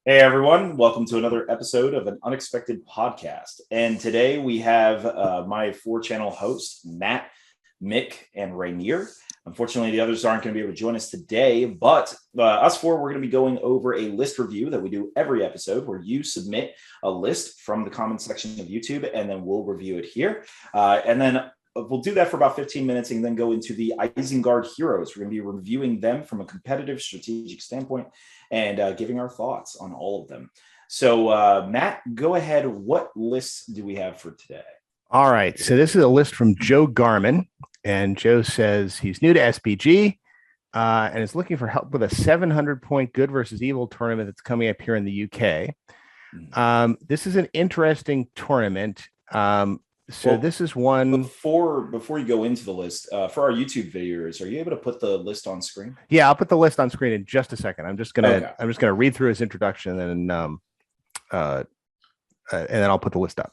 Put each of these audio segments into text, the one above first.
Hey everyone, welcome to another episode of an unexpected podcast. And today we have my four-channel hosts, Matt, Mick, and Rainier. Unfortunately, the others aren't going to be able to join us today, but us four, we're going to be going over a list review that we do every episode where you submit a list from the comment section of YouTube, and then we'll review it here. And then we'll do that for about 15 minutes and then go into the Isengard heroes. We're going to be reviewing them from a competitive strategic standpoint and giving our thoughts on all of them. So, Matt, go ahead. What lists do we have for today? All right. So this is a list from Joe Garman. And Joe says he's new to SPG and is looking for help with a 700-point good versus evil tournament that's coming up here in the UK. This is an interesting tournament. This is one. Before you go into the list, for our YouTube viewers, are you able to put the list on screen? Yeah, I'll put the list on screen in just a second. I'm just gonna read through his introduction and then I'll put the list up.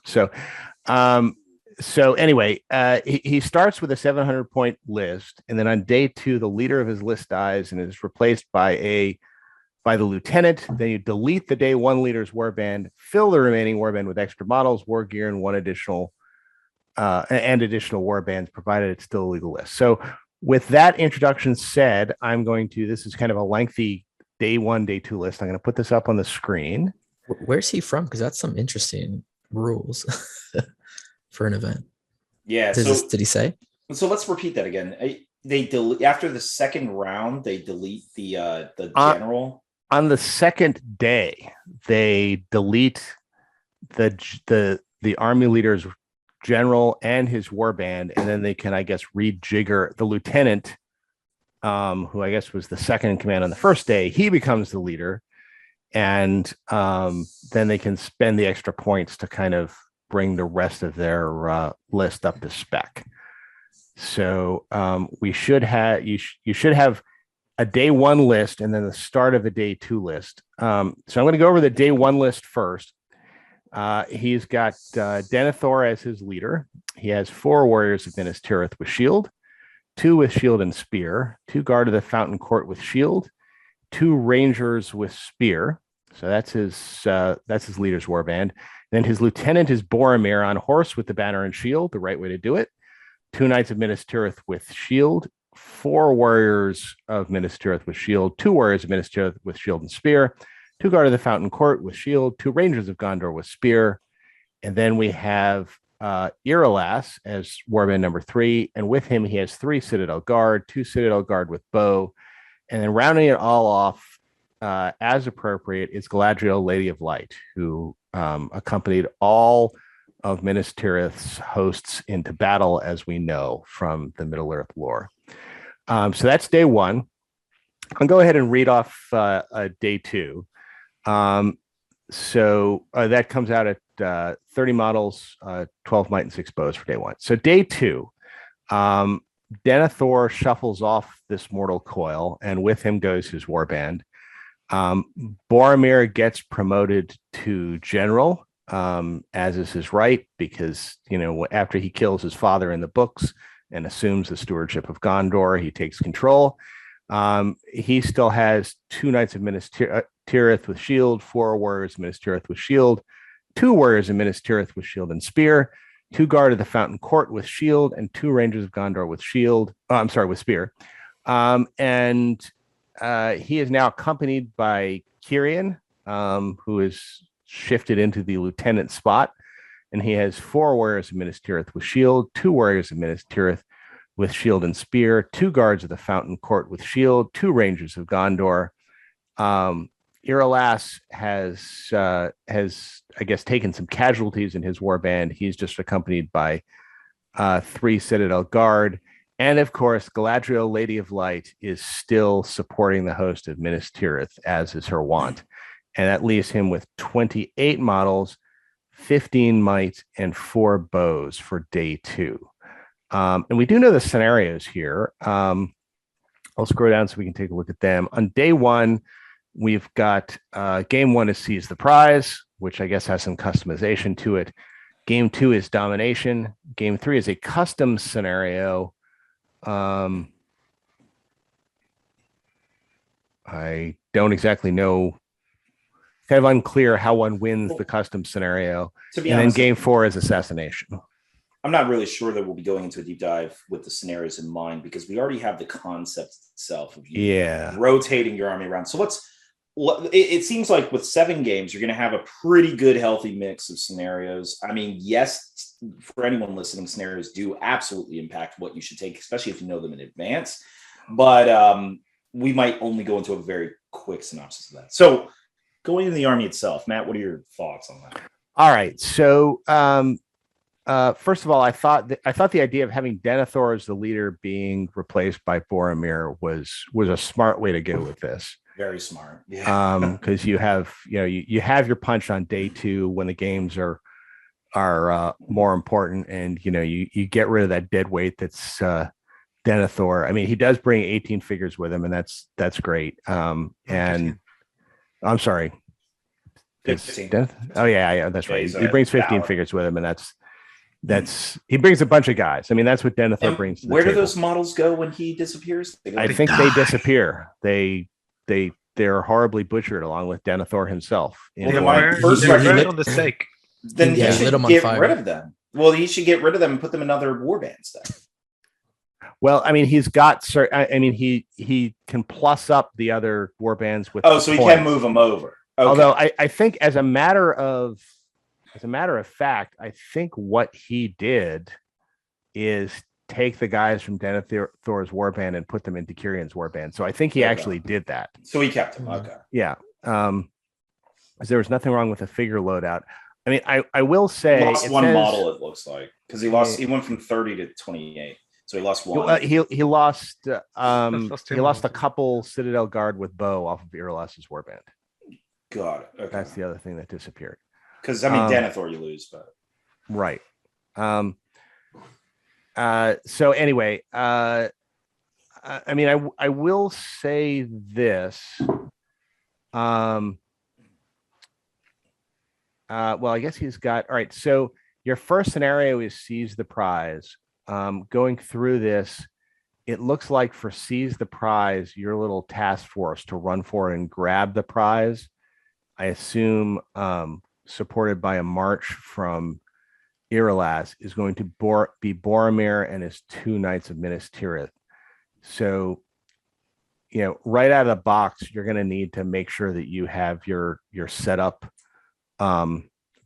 So anyway, he starts with a 700-point list, and then on day 2, the leader of his list dies and is replaced by the lieutenant. Then you delete the day 1 leader's warband, fill the remaining warband with extra models, war gear, and additional warbands, provided it's still a legal list. So with that introduction said, this is kind of a lengthy day 1, day 2 list. I'm going to put this up on the screen. Where's he from? Because that's some interesting rules for an event. Yeah. Did he say? So let's repeat that again. They delete after the second round. They delete the general. On the second day, they delete the army leader's general and his warband, and then they can, I guess, rejigger the lieutenant, who I guess was the second in command on the first day. He becomes the leader, and then they can spend the extra points to kind of bring the rest of their list up to spec. So you should have a day 1 list and then the start of a day 2 list. So I'm going to go over the day 1 list first. He's got Denethor as his leader. He has 4 warriors of Minas Tirith with shield, 2 with shield and spear, 2 guard of the Fountain Court with shield, 2 rangers with spear. So that's his leader's warband. Then his lieutenant is Boromir on horse with the banner and shield, the right way to do it. 2 knights of Minas Tirith with shield, 4 warriors of Minas Tirith with shield, 2 warriors of Minas Tirith with shield and spear, 2 guard of the Fountain Court with shield, 2 rangers of Gondor with spear. And then we have Irolas as warband number 3. And with him, he has 3 Citadel Guard, 2 Citadel Guard with bow. And then rounding it all off as appropriate is Galadriel, Lady of Light, who accompanied all of Minas Tirith's hosts into battle, as we know from the Middle-earth lore. So that's day 1. I'll go ahead and read off day 2. So that comes out at 30 models, 12 might and 6 bows for day 1. So day 2, Denethor shuffles off this mortal coil, and with him goes his warband. Boromir gets promoted to general, as is his right, because, after he kills his father in the books and assumes the stewardship of Gondor, he takes control. He still has 2 knights of Minas Tirith with shield, 4 warriors of Minas Tirith with shield, 2 warriors of Minas Tirith with shield and spear, 2 guard of the Fountain Court with shield, and 2 rangers of Gondor with shield. With spear. He is now accompanied by Kirian, who is shifted into the lieutenant spot, and he has 4 warriors of Minas Tirith with shield, 2 warriors of Minas Tirith with shield and spear, 2 guards of the Fountain Court with shield, 2 rangers of Gondor. Irolas has, I guess, taken some casualties in his warband. He's just accompanied by 3 Citadel Guard. And of course, Galadriel, Lady of Light, is still supporting the host of Minas Tirith, as is her wont. And that leaves him with 28 models, 15 might, and 4 bows for day 2. And we do know the scenarios here. I'll scroll down so we can take a look at them. On day 1, we've got game 1 is Seize the Prize, which I guess has some customization to it. Game 2 is Domination. Game 3 is a custom scenario. I don't exactly know kind of unclear how one wins the custom scenario. To be and honest, then game 4 is assassination. I'm not really sure that we'll be going into a deep dive with the scenarios in mind because we already have the concept itself of rotating your army around. So it seems like with 7 games, you're going to have a pretty good, healthy mix of scenarios. I mean, yes, for anyone listening, scenarios do absolutely impact what you should take, especially if you know them in advance. But we might only go into a very quick synopsis of that. So going into the army itself, Matt, what are your thoughts on that? All right. So first of all, I thought the idea of having Denethor as the leader being replaced by Boromir was a smart way to go with this. Very smart. Yeah. Because you have your punch on day 2 when the games are more important, and you get rid of that dead weight that's Denethor. I mean, he does bring 18 figures with him, and that's great. And I'm sorry. 15. Oh yeah, that's right. He brings 15 figures with him, and that's he brings a bunch of guys. I mean, that's what Denethor brings to the table. do those models go when he disappears? I think they disappear. They're horribly butchered along with Denethor himself. Well, my first on the stake. Then he should get rid of them. Well, he should get rid of them and put them in other warbands then. Well, I mean, he's got he can plus up the other warbands with. So he can move them over. Okay. Although I think as a matter of fact, I think what he did is take the guys from Denethor's warband and put them into Kyrion's warband. So I think he actually did that. So he kept them. Okay. Yeah. There was nothing wrong with the figure loadout. I mean, I will say he lost one model, it looks like, because he went from 30 to 28. So he lost one. He lost a couple Citadel Guard with bow off of Irolas's warband. Got it. Okay. That's the other thing that disappeared. Because Denethor you lose, but right. So anyway, I mean, I will say this. Well, I guess he's got all right. So your first scenario is seize the prize. Going through this, it looks like for seize the prize, your little task force to run for it and grab the prize. I assume supported by a march from Irolas is going to be Boromir and his 2 knights of Minas Tirith. So, right out of the box, you're going to need to make sure that you have your setup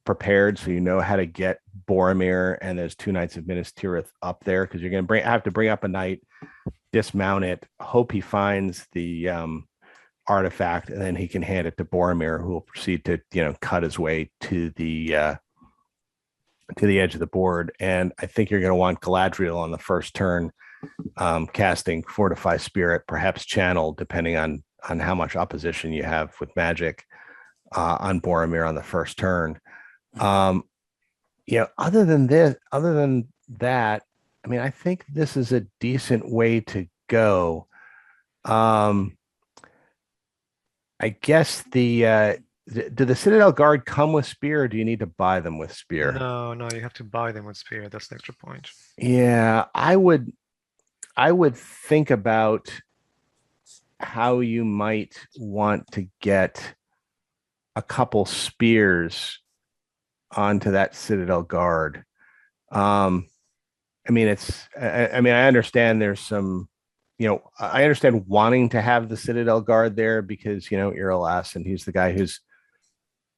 prepared, so you know how to get Boromir and those 2 knights of Minas Tirith up there, because you're going to have to bring up a knight, dismount it, hope he finds the artifact, and then he can hand it to Boromir, who will proceed to cut his way to the edge of the board. And I think you're going to want Galadriel on the first turn, casting Fortify Spirit, perhaps Channel, depending on how much opposition you have with magic, on Boromir on the first turn. Other than that, I mean, I think this is a decent way to go. I guess do the Citadel Guard come with spear, or do you need to buy them with spear? No, you have to buy them with spear. That's an extra point. Yeah, I would think about how you might want to get a couple spears onto that Citadel Guard. I mean, I understand there's some, I understand wanting to have the Citadel Guard there because, Irolas, and he's the guy who's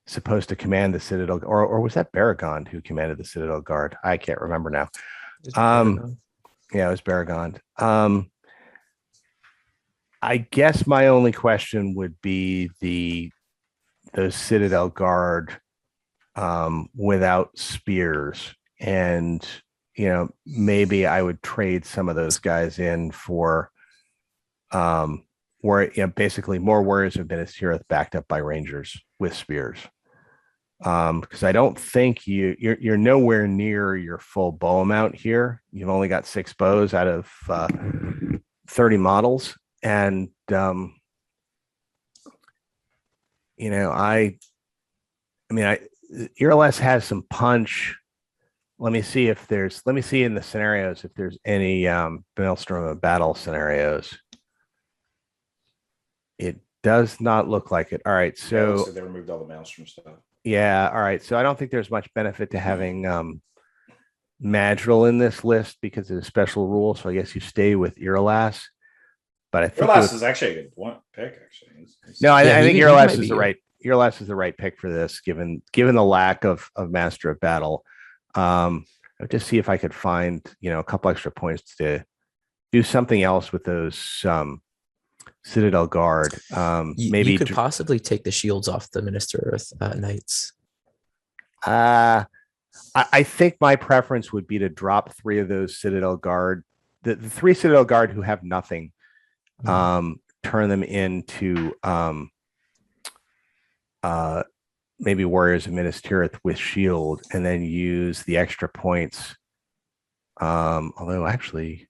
supposed to command the Citadel, or was that Baragond who commanded the Citadel Guard? I can't remember now. Yeah, it was Baragond. I guess my only question would be those Citadel Guard without spears, and maybe I would trade some of those guys in for basically more warriors of Minas Tirith backed up by rangers with spears. Because I don't think you're nowhere near your full bow amount here. You've only got 6 bows out of 30 models, and Irolas has some punch. Let me see in the scenarios if there's any Maelstrom of Battle scenarios. It does not look like it. All right, Yeah, it so looks like they removed all the maelstrom stuff. yeah, all right. So I don't think there's much benefit to having Madrigal in this list because of the special rule. So I guess you stay with Irolas. But I think Irolas is actually a good pick. Actually, no, Yeah, I think he Irolas might is be. Irolas is the right pick for this, given the lack of Master of Battle. I'll just see if I could find a couple extra points to do something else with those Citadel Guard. Maybe you could possibly take the shields off the Minister Knights. I think my preference would be to drop 3 of those Citadel Guard, the 3 Citadel Guard who have nothing, turn them into maybe Warriors of Minas Tirith with shield, and then use the extra points. Although actually,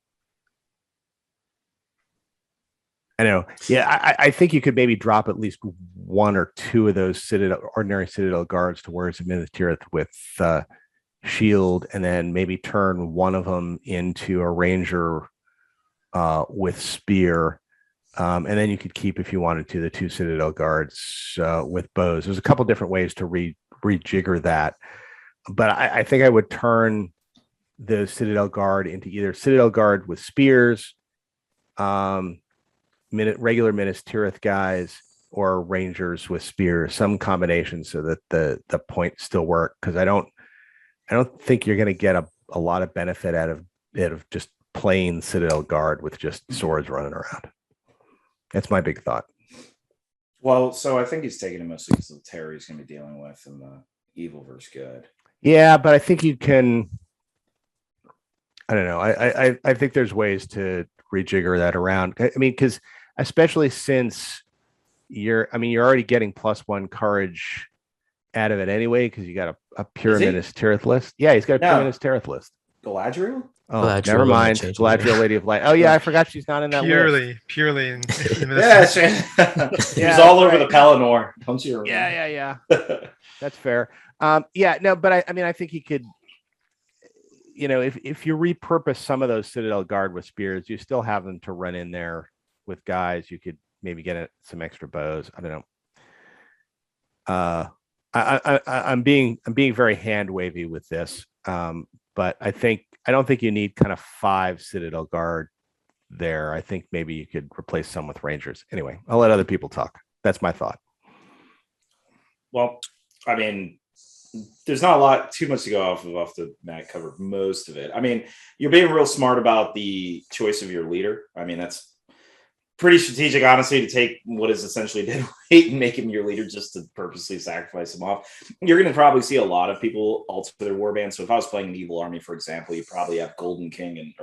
I know, yeah, I think you could maybe drop at least 1 or 2 of those ordinary Citadel Guards to Warriors of Minas Tirith with shield, and then maybe turn one of them into a ranger with spear, and then you could keep, if you wanted to, the 2 Citadel Guards with bows. There's a couple different ways to rejigger that, but I think I would turn the Citadel Guard into either Citadel Guard with spears, regular Minas Tirith guys, or rangers with spears, some combination, so that the points still work, because I don't think you're going to get a lot of benefit out of just plain Citadel Guard with just swords running around. That's my big thought. Well, so I think he's taking it mostly because of the terror he's going to be dealing with and the evil versus good. Yeah, but I think you can. I don't know. I think there's ways to rejigger that around. I mean, because especially since you're already getting +1 courage out of it anyway, because you got a pure Minas Tirith list. Yeah, he's got a pure Minas Tirith list. Galadriel? Oh, Galadriel, never mind. Galadriel, Lady of Light. Oh yeah, I forgot she's not in that list. Purely in Yeah, she was all over the Pelennor. Don't you remember? Yeah. That's fair. Yeah, no, but I think he could. If you repurpose some of those Citadel Guard with spears, you still have them to run in there with guys. You could maybe get some extra bows. I don't know. I'm being very hand wavy with this, but I don't think you need kind of 5 Citadel Guard there. I think maybe you could replace some with Rangers. Anyway, I'll let other people talk. That's my thought. Well, I mean, there's not a lot too much to go off the Matt covered most of it. I mean, you're being real smart about the choice of your leader. I mean, that's pretty strategic, honestly, to take what is essentially dead weight and make him your leader just to purposely sacrifice him off. You're going to probably see a lot of people alter their warband. So if I was playing an evil army, for example, you probably have Golden King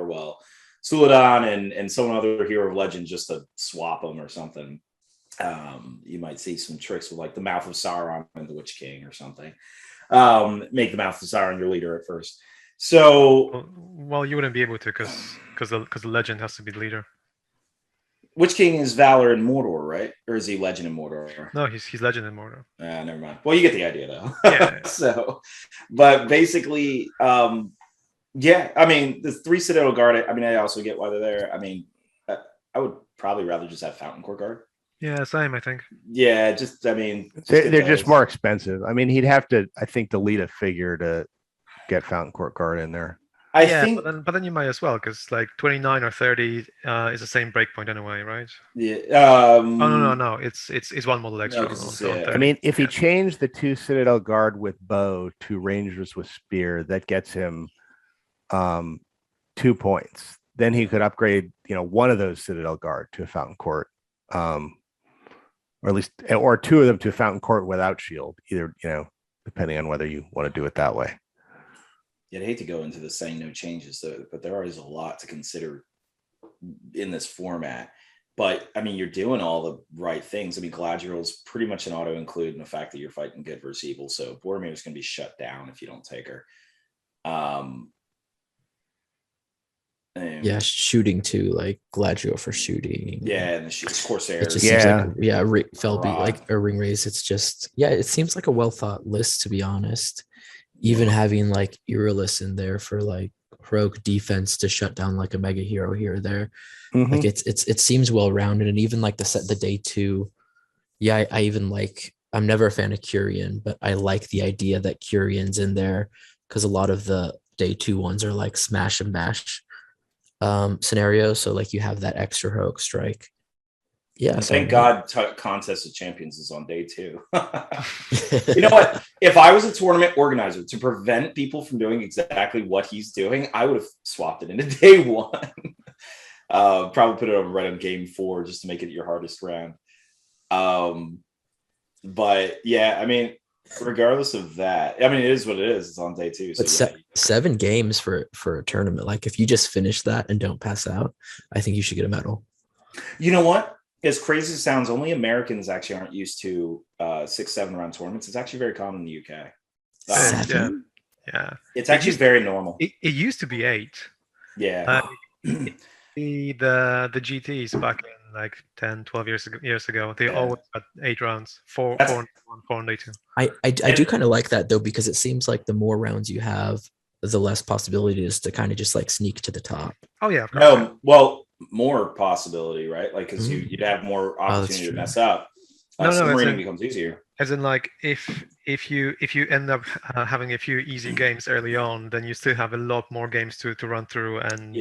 Suladan and some other hero of legend just to swap them or something. You might see some tricks with like the Mouth of Sauron and the Witch King or something. Make the Mouth of Sauron your leader at first. So, well, you wouldn't be able to because the legend has to be the leader. Witch King is Valor in Mordor, right? Or is he Legend in Mordor? No, he's Legend in Mordor. Never mind. Well, you get the idea, though. Yeah. So, but basically, yeah. I mean, the 3 Citadel Guard. I mean, I also get why they're there. I mean, I would probably rather just have Fountain Court Guard. Yeah, same. I think. Yeah, they're just more expensive. I mean, he'd have to, I think, delete a figure to get Fountain Court Guard in there. I think, but then you might as well, because like 29 or 30 is the same breakpoint anyway, right? Yeah. No. It's 1 model extra. Yeah. I mean, if he changed the 2 Citadel Guard with bow to Rangers with spear, that gets him 2 points. Then he could upgrade, one of those Citadel Guard to a Fountain Court, or at least, or 2 of them to a Fountain Court without shield. Either, depending on whether you want to do it that way. I'd hate to go into the saying no changes, though, but there is a lot to consider in this format. But I mean, you're doing all the right things. I mean, Galadriel's pretty much an auto include in the fact that you're fighting good versus evil. So Boromir's going to be shut down if you don't take her. Yeah, shooting too, like Galadriel for shooting. Yeah, and the Corsair. It just seems like Felby, like a ring raise. It's just it seems like a well thought list, to be honest. Even having like Irolas in there for like heroic defense to shut down like a mega hero here or there. Mm-hmm. Like it seems well rounded, and even like the day 2 Yeah, I even like, I'm never a fan of Curian, but I like the idea that Curian's in there because a lot of the day 2 ones are like smash and bash scenarios. So like you have that extra heroic strike. Yeah. And So thank God Contest of Champions is on day 2. You know what? If I was a tournament organizer, to prevent people from doing exactly what he's doing, I would have swapped it into day 1. Probably put it over right on game 4 just to make it your hardest round. But yeah, I mean, regardless of that, I mean, it is what it is. It's on day 2. But So 7 games for a tournament. Like if you just finish that and don't pass out, I think you should get a medal. You know what? As crazy as it sounds, only Americans actually aren't used to 6-7 round tournaments. It's actually very common in the UK. 7? Yeah. It's actually very normal. It used to be 8. Yeah. The GTs back in like 10, 12 years ago, they always had 8 rounds, 4 on 1, 4 on day 2. I do kind of like that though, because it seems like the more rounds you have, the less possibility is to kind of just like sneak to the top. Oh yeah. No, well, more possibility, right? Like because you'd have more opportunity to mess up. Submarining becomes easier. As in, like if you end up having a few easy games early on, then you still have a lot more games to run through, and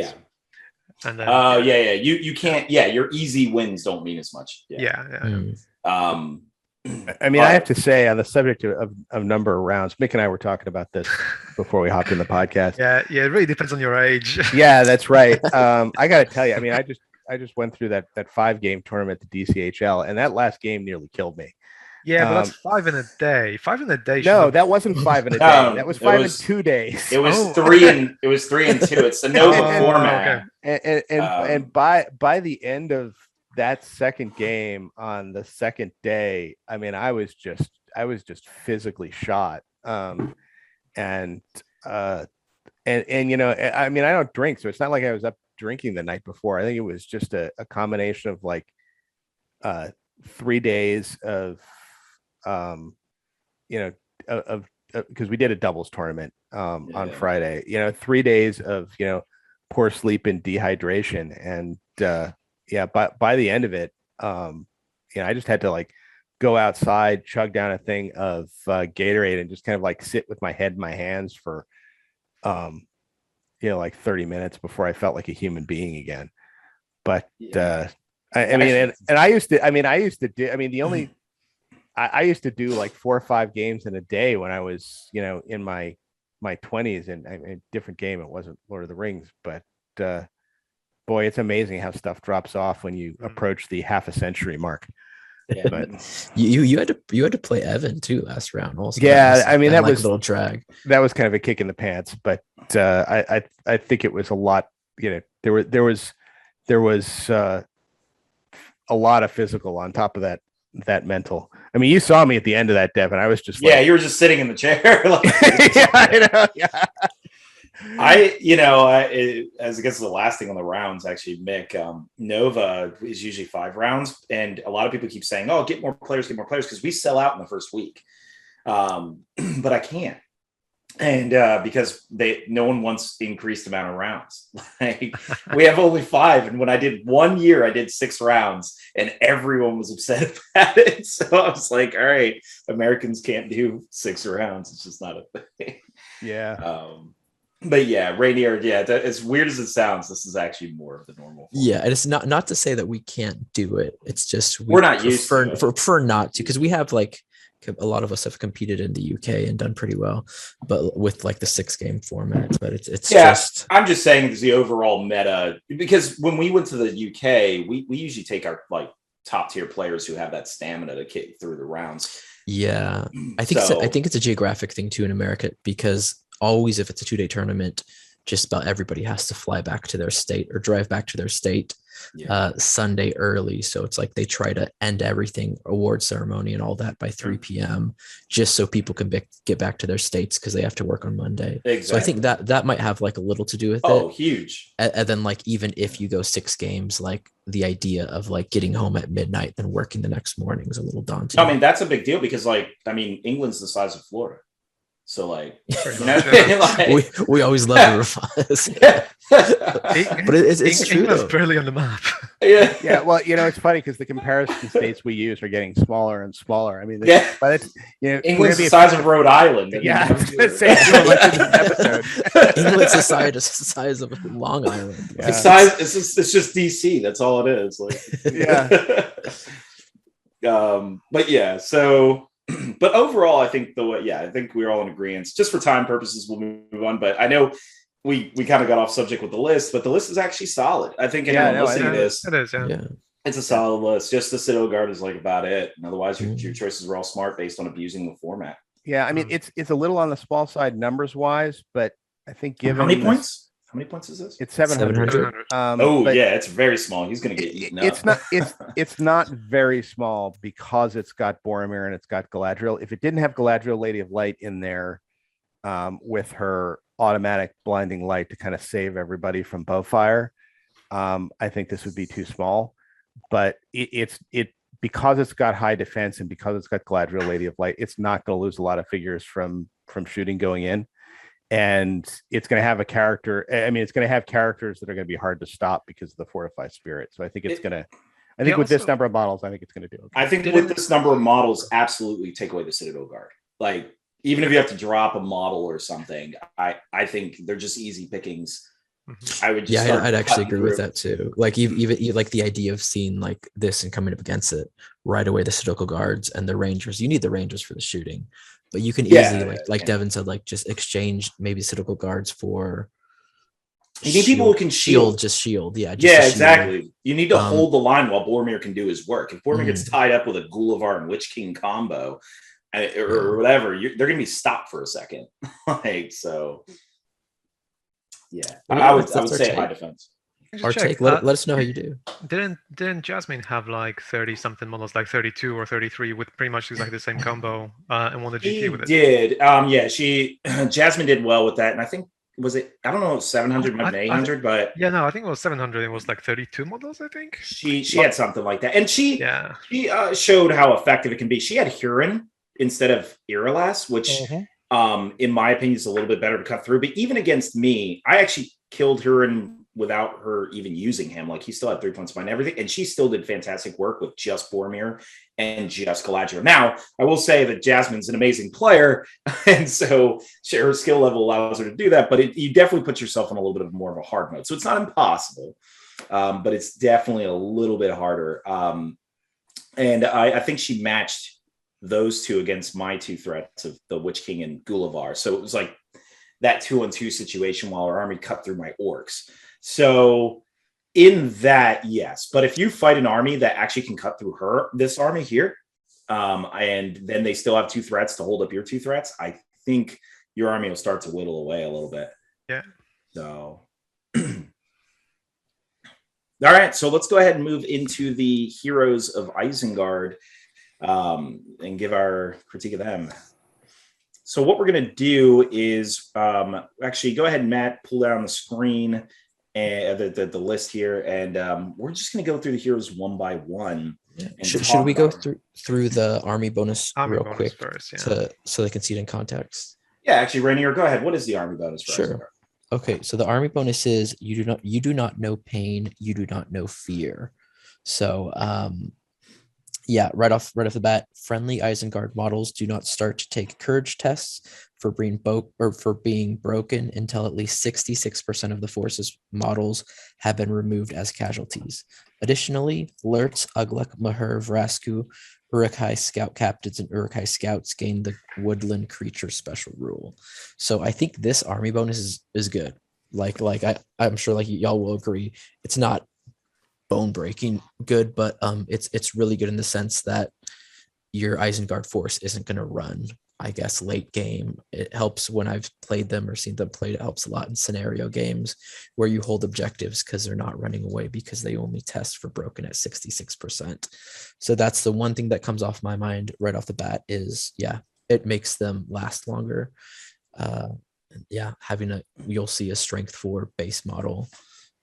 and then you can't. Yeah, your easy wins don't mean as much. I mean, I have to say, on the subject of number of rounds, Mick and I were talking about this before we hopped in the podcast. Yeah, it really depends on your age. Yeah, that's right. I got to tell you, I mean, I just went through that 5-game tournament at the DCHL, and that last game nearly killed me. Yeah, but that's 5 in a day. 5 in a day. No, that wasn't 5 in a day. That was 5 in 2 days. It was 3 and 2. It's the Nova format. Okay. And by the end of that second game on the second day, I mean, I was just physically shot. And you know, I mean, I don't drink, so it's not like I was up drinking the night before. I think it was just a combination of like 3 days of you know, of because we did a doubles tournament on Friday, you know, 3 days of, you know, poor sleep and dehydration. And but by the end of it, you know, I just had to like go outside, chug down a thing of Gatorade, and just kind of like sit with my head in my hands for you know, like 30 minutes before I felt like a human being again. But I mean, and I used to do like 4 or 5 games in a day when I was, you know, in my 20s, and a different game. It wasn't Lord of the Rings, but boy, it's amazing how stuff drops off when you approach the half a century mark. Yeah, but you had to play Evan too last round also. Yeah, I mean, that was a little drag. That was kind of a kick in the pants, but I think it was a lot. You know, there was a lot of physical on top of that mental. I mean, you saw me at the end of that, Devin. I was just you were just sitting in the chair. Yeah, I know. Yeah. As I guess the last thing on the rounds, actually, Mick, Nova is usually 5 rounds, and a lot of people keep saying, "Oh, get more players," because we sell out in the first week. But I can't, and because no one wants the increased amount of rounds. Like, we have only 5, and when I did 1 year, I did 6 rounds, and everyone was upset about it. So I was like, "All right, Americans can't do 6 rounds; it's just not a thing." Yeah. But yeah, Rainier, as weird as it sounds, this is actually more of the normal form. Yeah, and it's not to say that we can't do it. It's just we're not used to it. Prefer not to, because we have like a lot of us have competed in the UK and done pretty well, but with like the 6-game format. But it's just, I'm just saying it's the overall meta, because when we went to the UK, we usually take our like top tier players who have that stamina to kick through the rounds. Yeah, I think it's a geographic thing too in America, because always, if it's a 2-day tournament, just about everybody has to fly back to their state or drive back to their state Sunday early. So it's like they try to end everything, award ceremony and all that by 3 p.m. just so people can get back to their states, because they have to work on Monday. Exactly. So I think that might have like a little to do with it. Oh, huge. And then like, even if you go 6 games, like the idea of like getting home at midnight and working the next morning is a little daunting. I mean, that's a big deal, because like, I mean, England's the size of Florida. So like, we always love to revise. But it's true. England's barely on the map. Yeah. Well, it's funny because the comparison states we use are getting smaller and smaller. I mean, but it's England's the size of Rhode Island. Yeah, England's the size of Long Island. Yeah. It's just DC. That's all it is. Like, but yeah. So. But overall, I think I think we're all in agreement. Just for time purposes, we'll move on. But I know we kind of got off subject with the list, but the list is actually solid. I think listening to this, it is, it's a solid list. Just the Citadel Guard is like about it. And otherwise, your choices were all smart based on abusing the format. Yeah, I mean, it's a little on the small side numbers wise, but I think given how many points? How many points is this? It's 700. It's very small. He's going to get eaten up. It's not very small because it's got Boromir and it's got Galadriel. If it didn't have Galadriel, Lady of Light, in there with her automatic blinding light to kind of save everybody from bowfire, I think this would be too small. But it because it's got high defense and because it's got Galadriel, Lady of Light, it's not going to lose a lot of figures from shooting going in. And it's going to have a character. I mean, it's going to have characters that are going to be hard to stop because of the fortified spirit. So I think it's going to. I think with this number of models, I think it's going to do. Okay. I think with this number of models, absolutely take away the Citadel Guard. Like even if you have to drop a model or something, I think they're just easy pickings. I would just I'd actually agree with that too. Like even like the idea of seeing like this and coming up against it right away, the Citadel Guards and the Rangers. You need the Rangers for the shooting. But you can easily, like Devin said, like just exchange maybe Citadel Guards for. You need people who can shield. Just shield. Yeah. Exactly. You need to hold the line while Boromir can do his work. If Boromir gets tied up with a Gullivar and Witch King combo or whatever, they're going to be stopped for a second. Like, so. Yeah. I would say high defense. Our take. Let us know how you do. Didn't Jasmine have like 30 something models, like 32 or 33 with pretty much like the same combo and won the GP with it? Did. Jasmine did well with that, and I think I don't know, 700, maybe 800, but I think it was 700. It was like 32 models, I think. She had something like that, and she showed how effective it can be. She had Huron instead of Irolas, which in my opinion is a little bit better to cut through. But even against me, I actually killed Huron without her even using him. Like he still had 3 points behind everything, and she still did fantastic work with just Boromir and just Galadriel. Now, I will say that Jasmine's an amazing player, and so her skill level allows her to do that, but you definitely put yourself on a little bit of more of a hard mode. So it's not impossible, but it's definitely a little bit harder. And I think she matched those two against my two threats of the Witch King and Gullivar. So it was like that 2-on-2 situation while our army cut through my orcs. So in that, yes. But if you fight an army that actually can cut through this army here, and then they still have two threats to hold up your two threats, I think your army will start to whittle away a little bit. Yeah. So, all right. So let's go ahead and move into the heroes of Isengard and give our critique of them. So what we're going to do is actually go ahead, Matt, pull down the screen and the list here, and we're just going to go through the heroes one by one. Yeah. Should we go through the army bonus real quick first, so they can see it in context? Yeah, actually, Rainier, go ahead. What is the army bonus? Sure. Okay, so the army bonus is you do not know pain, you do not know fear. So right off the bat, friendly Isengard models do not start to take courage tests for being broken until at least 66% of the force's models have been removed as casualties. Additionally, Lurtz, Ugluk, Mahur, Vrasku, Uruk-hai Scout Captains, and Uruk-hai Scouts gain the Woodland Creature Special rule. So I think this army bonus is good. I'm sure like y'all will agree, it's not bone breaking good, but it's really good in the sense that your Isengard force isn't going to run, I guess, late game. It helps when I've played them or seen them played. It helps a lot in scenario games where you hold objectives because they're not running away because they only test for broken at 66%. So that's the one thing that comes off my mind right off the bat is, it makes them last longer. You'll see a strength 4 base model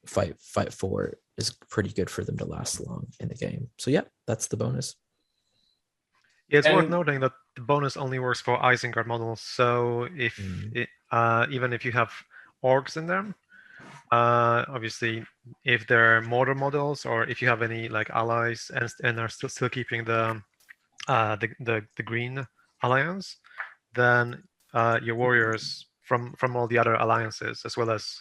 fight 4 is pretty good for them to last long in the game. So that's the bonus. Yeah, it's worth noting that the bonus only works for Isengard models. So if even if you have orcs in them, obviously if they're mortar models, or if you have any like allies and are still keeping the green alliance, then your warriors from all the other alliances, as well as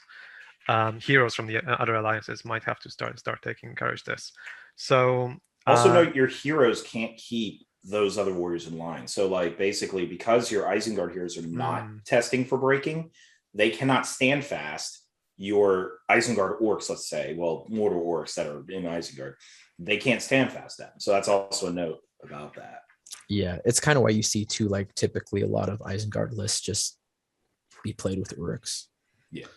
heroes from the other alliances, might have to start taking encourage this. So also note your heroes can't keep those other warriors in line. So like basically, because your Isengard heroes are not testing for breaking, they cannot stand fast. Your Isengard orcs, let's say, well, mortar orcs that are in Isengard, they can't stand fast then. So that's also a note about that. Yeah, it's kind of why you see too, like typically a lot of Isengard lists just be played with orcs. Yeah.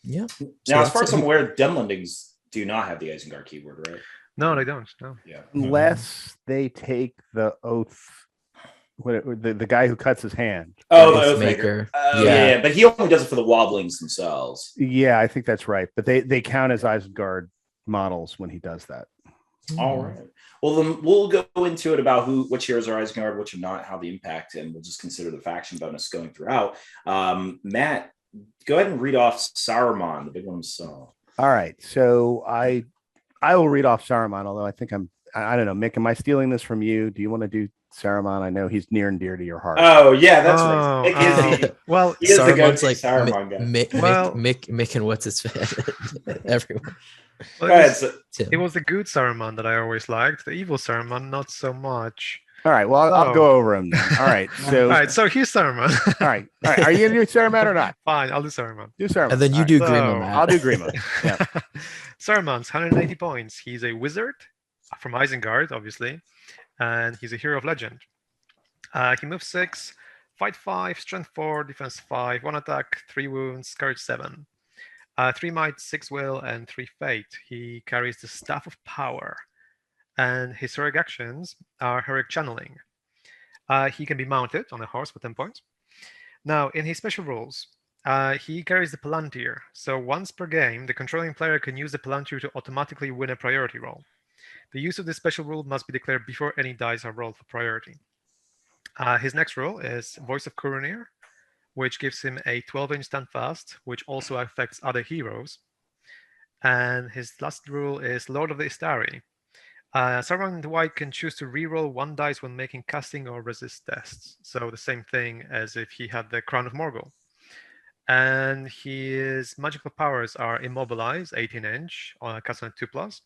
Yeah. Now, as far as I'm aware, Dunlendings do not have the Isengard keyword, right? No, they don't. No. Yeah. Unless they take the oath. The guy who cuts his hand. Oh, the Oathmaker. Yeah, but he only does it for the wobblings themselves. Yeah, I think that's right. But they count as Isengard models when he does that. All right. Well, then we'll go into it about which heroes are Isengard, which are not, how the impact, and we'll just consider the faction bonus going throughout. Matt, go ahead and read off Sarman, the big one himself. All right. So I will read off Sarman, although I think I don't know, Mick, am I stealing this from you? Do you want to do Sarman? I know he's near and dear to your heart. Oh, yeah, that's right. Well, Saruman's like Saruman guy. Mick and what's his everyone. Well, it was the good Saruman that I always liked. The evil Saruman, not so much. All right. Well, I'll go over him then. All right. So here's Saruman. All right. Are you gonna do Saruman or not? Fine, I'll do Saruman. Do Saruman. And then you do Grima, Matt. I'll do Grima. Yeah. Saruman's 180 points. He's a wizard from Isengard, obviously, and he's a hero of legend. He moves 6, fight 5, strength 4, defense 5, 1 attack, 3 wounds, courage 7. 3 might, 6 will, and 3 fate. He carries the Staff of Power, and his heroic actions are heroic channeling. He can be mounted on a horse for 10 points. Now, in his special rules, he carries the Palantir. So once per game, the controlling player can use the Palantir to automatically win a priority roll. The use of this special rule must be declared before any dice are rolled for priority. His next rule is Voice of Kurunir, which gives him a 12-inch standfast, which also affects other heroes. And his last rule is Lord of the Istari. Sarman the White can choose to reroll 1 dice when making casting or resist tests. So the same thing as if he had the Crown of Morgul. And his magical powers are Immobilize, 18-inch, on a cast on a 2+,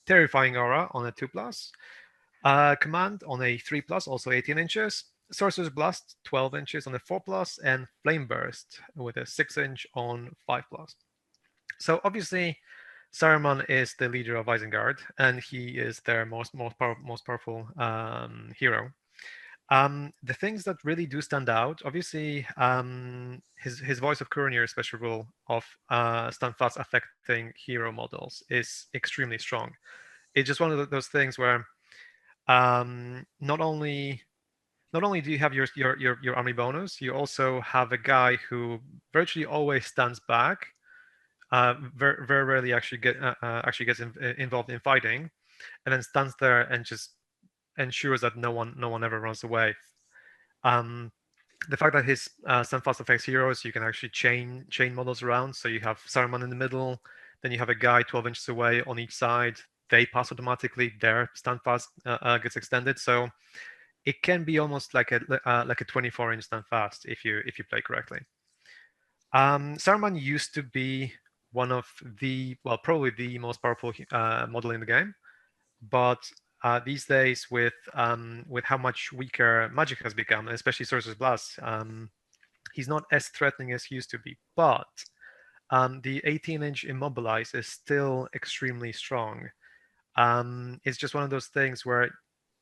Terrifying Aura on a 2+, Command on a 3+, also 18 inches, Sorceress Blast, 12 inches on a 4+, and Flame Burst with a 6-inch on 5+. So obviously, Saruman is the leader of Isengard, and he is their most powerful hero. The things that really do stand out, obviously, his Voice of Kurunir special rule of standfast affecting hero models is extremely strong. It's just one of those things where not only do you have your army bonus, you also have a guy who virtually always stands back, very, very rarely actually gets involved in fighting, and then stands there and just ensures that no one ever runs away. The fact that his standfast affects heroes, you can actually chain models around. So you have Saruman in the middle, then you have a guy 12 inches away on each side. They pass automatically. Their standfast gets extended. So it can be almost like a 24-inch standfast if you play correctly. Sarman used to be one of probably the most powerful model in the game, but these days with how much weaker magic has become, especially Sorceress Blast, he's not as threatening as he used to be. But the 18-inch Immobilize is still extremely strong. It's just one of those things where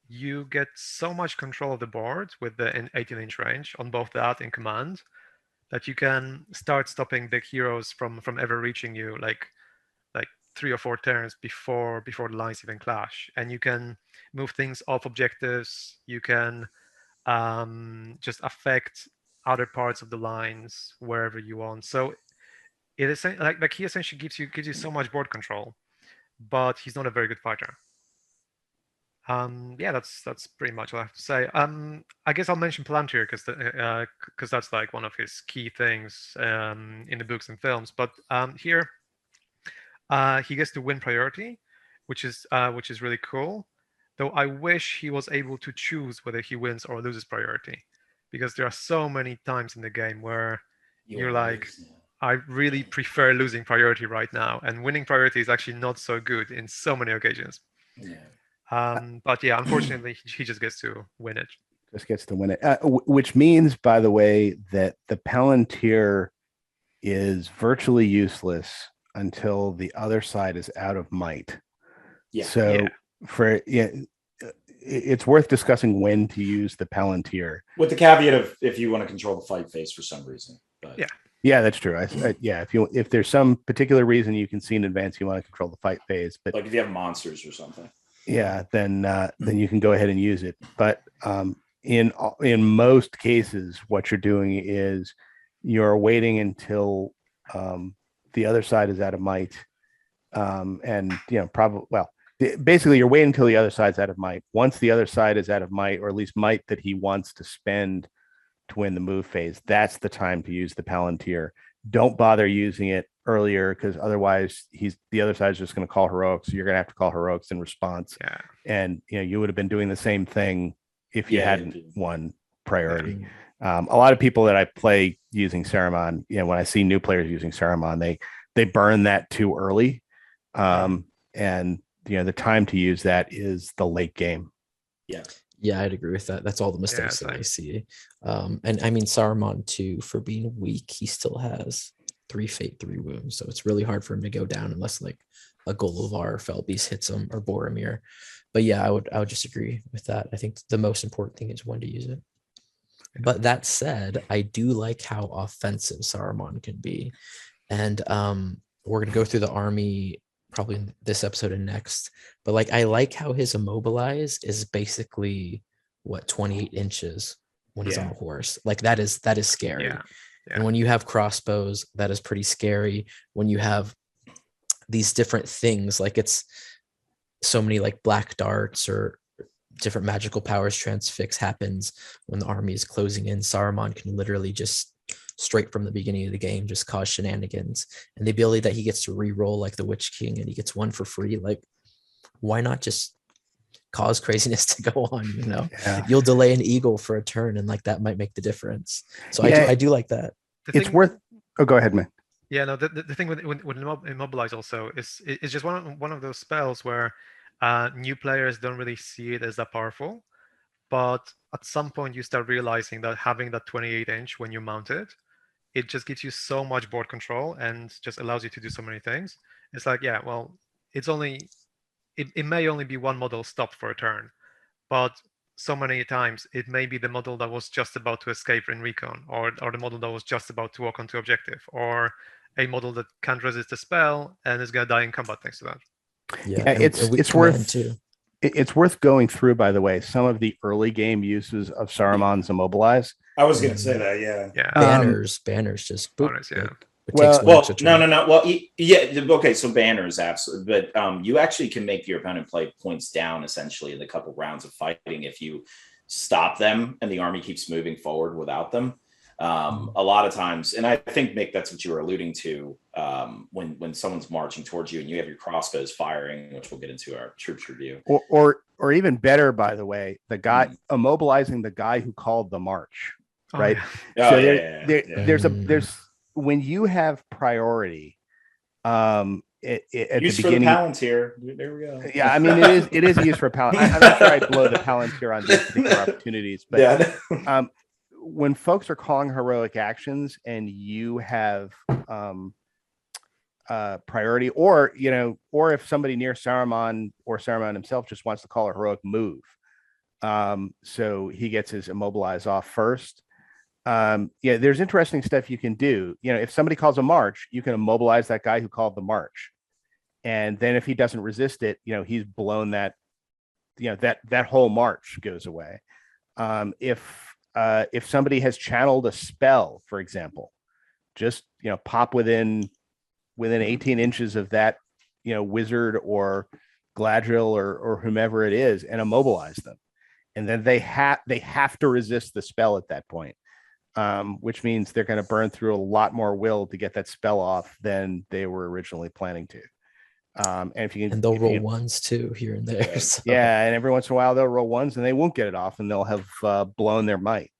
you get so much control of the board with the 18-inch range on both that and command that you can start stopping big heroes from ever reaching you like 3 or 4 turns before the lines even clash. And you can move things off objectives. You can just affect other parts of the lines wherever you want. So it is like he essentially gives you so much board control, but he's not a very good fighter. Yeah, that's pretty much all I have to say. I guess I'll mention Palantir because that's like one of his key things in the books and films. But here, he gets to win priority, which is really cool. Though I wish he was able to choose whether he wins or loses priority, because there are so many times in the game where you're like, I really prefer losing priority right now, and winning priority is actually not so good in so many occasions. Yeah. But yeah, unfortunately, he just gets to win it. Just gets to win it, which means, by the way, that the Palantir is virtually useless until the other side is out of might. Yeah. So it's worth discussing when to use the Palantir, with the caveat of if you want to control the fight phase for some reason. But yeah, that's true. If there's some particular reason you can see in advance you want to control the fight phase, but like if you have monsters or something, then you can go ahead and use it. But in most cases, what you're doing is you're waiting until the other side is out of might, and basically you're waiting until the other side's out of might. Once the other side is out of might, or at least might that he wants to spend to win the move phase, that's the time to use the Palantir. Don't bother using it earlier, because otherwise the other side's just going to call heroics. So you're going to have to call heroics in response. Yeah. And you would have been doing the same thing if you hadn't won priority. A lot of people that I play using Sarman, when I see new players using Sarman, they burn that too early. And the time to use that is the late game. Yeah, I'd agree with that. That's all the mistakes that I see. And I mean, Sarman too, for being weak, he still has 3 fate, 3 wounds. So it's really hard for him to go down unless like a Golovar or Felbeast hits him, or Boromir. But yeah, I would just agree with that. I think the most important thing is when to use it. But that said, I do like how offensive Saruman can be. And we're going to go through the army probably in this episode and next. But like, I like how his immobilize is basically 28 inches when he's on a horse. Like that is scary. Yeah. And when you have crossbows, that is pretty scary. When you have these different things, like it's so many like black darts or different magical powers transfix happens when the army is closing in. Saruman can literally just straight from the beginning of the game just cause shenanigans. And the ability that he gets to re-roll like the Witch King and he gets 1 for free, like why not just cause craziness to go on? You'll delay an eagle for a turn and like that might make the difference. So I do like that. Go ahead, man. Yeah, no, the thing with immobilize also is it's just one of those spells where new players don't really see it as that powerful, but at some point you start realizing that having that 28 inch when you mount it just gives you so much board control and just allows you to do so many things. It's like, it may only be one model stopped for a turn, but so many times it may be the model that was just about to escape in recon, or the model that was just about to walk onto objective, or a model that can't resist a spell and is going to die in combat thanks to that. It's worth going through, by the way, some of the early game uses of Saruman's immobilize. I was going to say that. Yeah. Banners just boop, banners, yeah. No. Well, okay. So banners, absolutely. But you actually can make your opponent play points down essentially in a couple rounds of fighting if you stop them and the army keeps moving forward without them. A lot of times, and I think, Mick, that's what you were alluding to, when someone's marching towards you and you have your crossbows firing, which we'll get into our troops review. Or even better, by the way, the guy immobilizing the guy who called the march, right? There's when you have priority, at use the beginning, for the Palantir. There we go. Yeah, I mean it is used for Palantir. I'm not sure I'd blow the Palantir on these particular opportunities, but when folks are calling heroic actions and you have priority, or if somebody near Saruman or Saruman himself just wants to call a heroic move, so he gets his immobilize off first. There's interesting stuff you can do. If somebody calls a march, you can immobilize that guy who called the march, and then if he doesn't resist it, he's blown that. That whole march goes away. If somebody has channeled a spell, for example, just pop within 18 inches of that wizard or Galadriel or whomever it is and immobilize them. And then they have to resist the spell at that point, which means they're going to burn through a lot more will to get that spell off than they were originally planning to. And if you can, and they'll roll ones too here and there. So. Yeah, and every once in a while they'll roll ones and they won't get it off, and they'll have blown their might.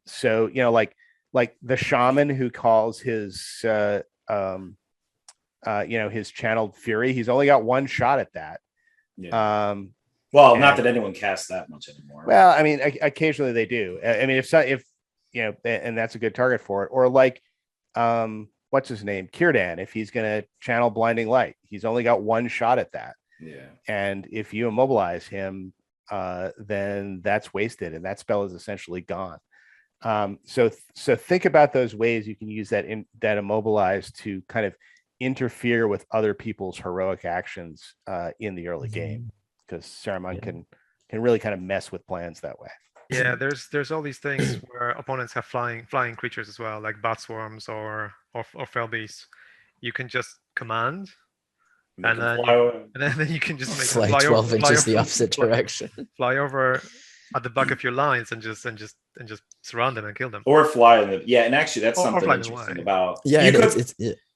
So like the shaman who calls his his channeled fury, he's only got one shot at that. Yeah. Well, not that anyone casts that much anymore. Well, I mean, occasionally they do. I mean, if and that's a good target for it. Or like, what's his name? Círdan, if he's going to channel blinding light, he's only got one shot at that. Yeah. And if you immobilize him, then that's wasted, and that spell is essentially gone. So think about those ways you can use that immobilize to kind of interfere with other people's heroic actions in the early game, because Sarman can really kind of mess with plans that way. Yeah, there's all these things where opponents have flying creatures as well, like bat swarms or fell beasts. You can just command, and then you can just fly 12 inches the opposite direction. Fly over at the back of your lines and just surround them and kill them. Or fly them. Yeah, and actually that's something interesting about. Yeah,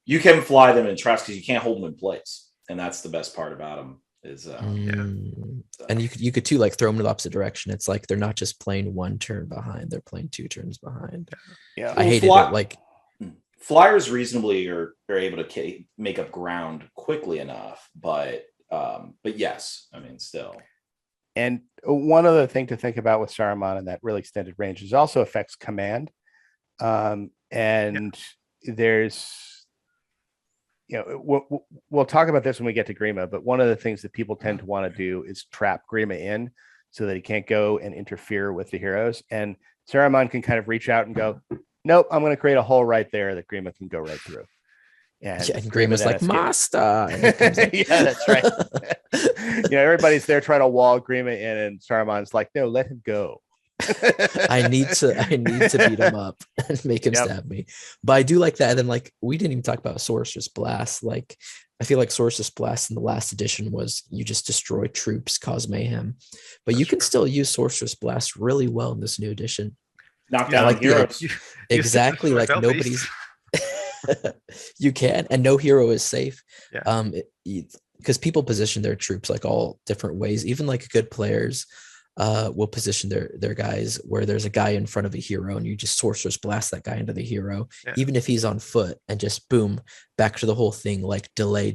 you can fly them in traps because you can't hold them in place, and that's the best part about them. Is and you could too, like, throw them in the opposite direction. It's like they're not just playing one turn behind; they're playing 2 turns behind. Yeah, I hated it. Like flyers reasonably are able to make up ground quickly enough, but yes, I mean still. And one other thing to think about with Saruman in that really extended range is also affects command, there's. We'll talk about this when we get to Grima, but one of the things that people tend to want to do is trap Grima in so that he can't go and interfere with the heroes. And Saruman can kind of reach out and go, nope, I'm going to create a hole right there that Grima can go right through. And Grima's like, master. Yeah, that's right. Everybody's there trying to wall Grima in, and Saruman's like, no, let him go. I need to beat him up and make him stab me. But I do like that. And then, like, we didn't even talk about Sorceress Blast. Like, I feel like Sorceress Blast in the last edition was you just destroy troops, cause mayhem. But you can still use Sorceress Blast really well in this new edition. Knock down heroes. Exactly, like nobody's you can, and no hero is safe. Because people position their troops like all different ways. Even like good players will position their guys where there's a guy in front of a hero, and you just Sorceress Blast that guy into the hero, even if he's on foot, and just boom, back to the whole thing, like delay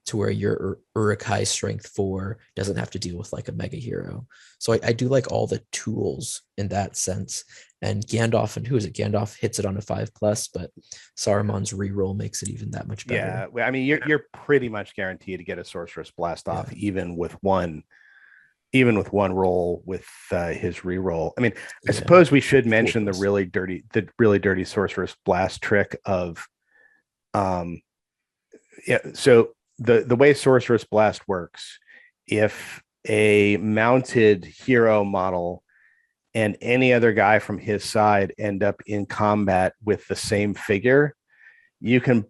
to where your Uruk-hai strength 4 doesn't have to deal with like a mega hero. So I do like all the tools in that sense. And Gandalf, and who is it? Gandalf hits it on a 5+, but Saruman's reroll makes it even that much better. Yeah, I mean you're pretty much guaranteed to get a Sorceress Blast off, even with one roll with his reroll. I mean, I suppose we should mention the really dirty Sorceress Blast trick of, so the way Sorceress Blast works, if a mounted hero model and any other guy from his side end up in combat with the same figure, you can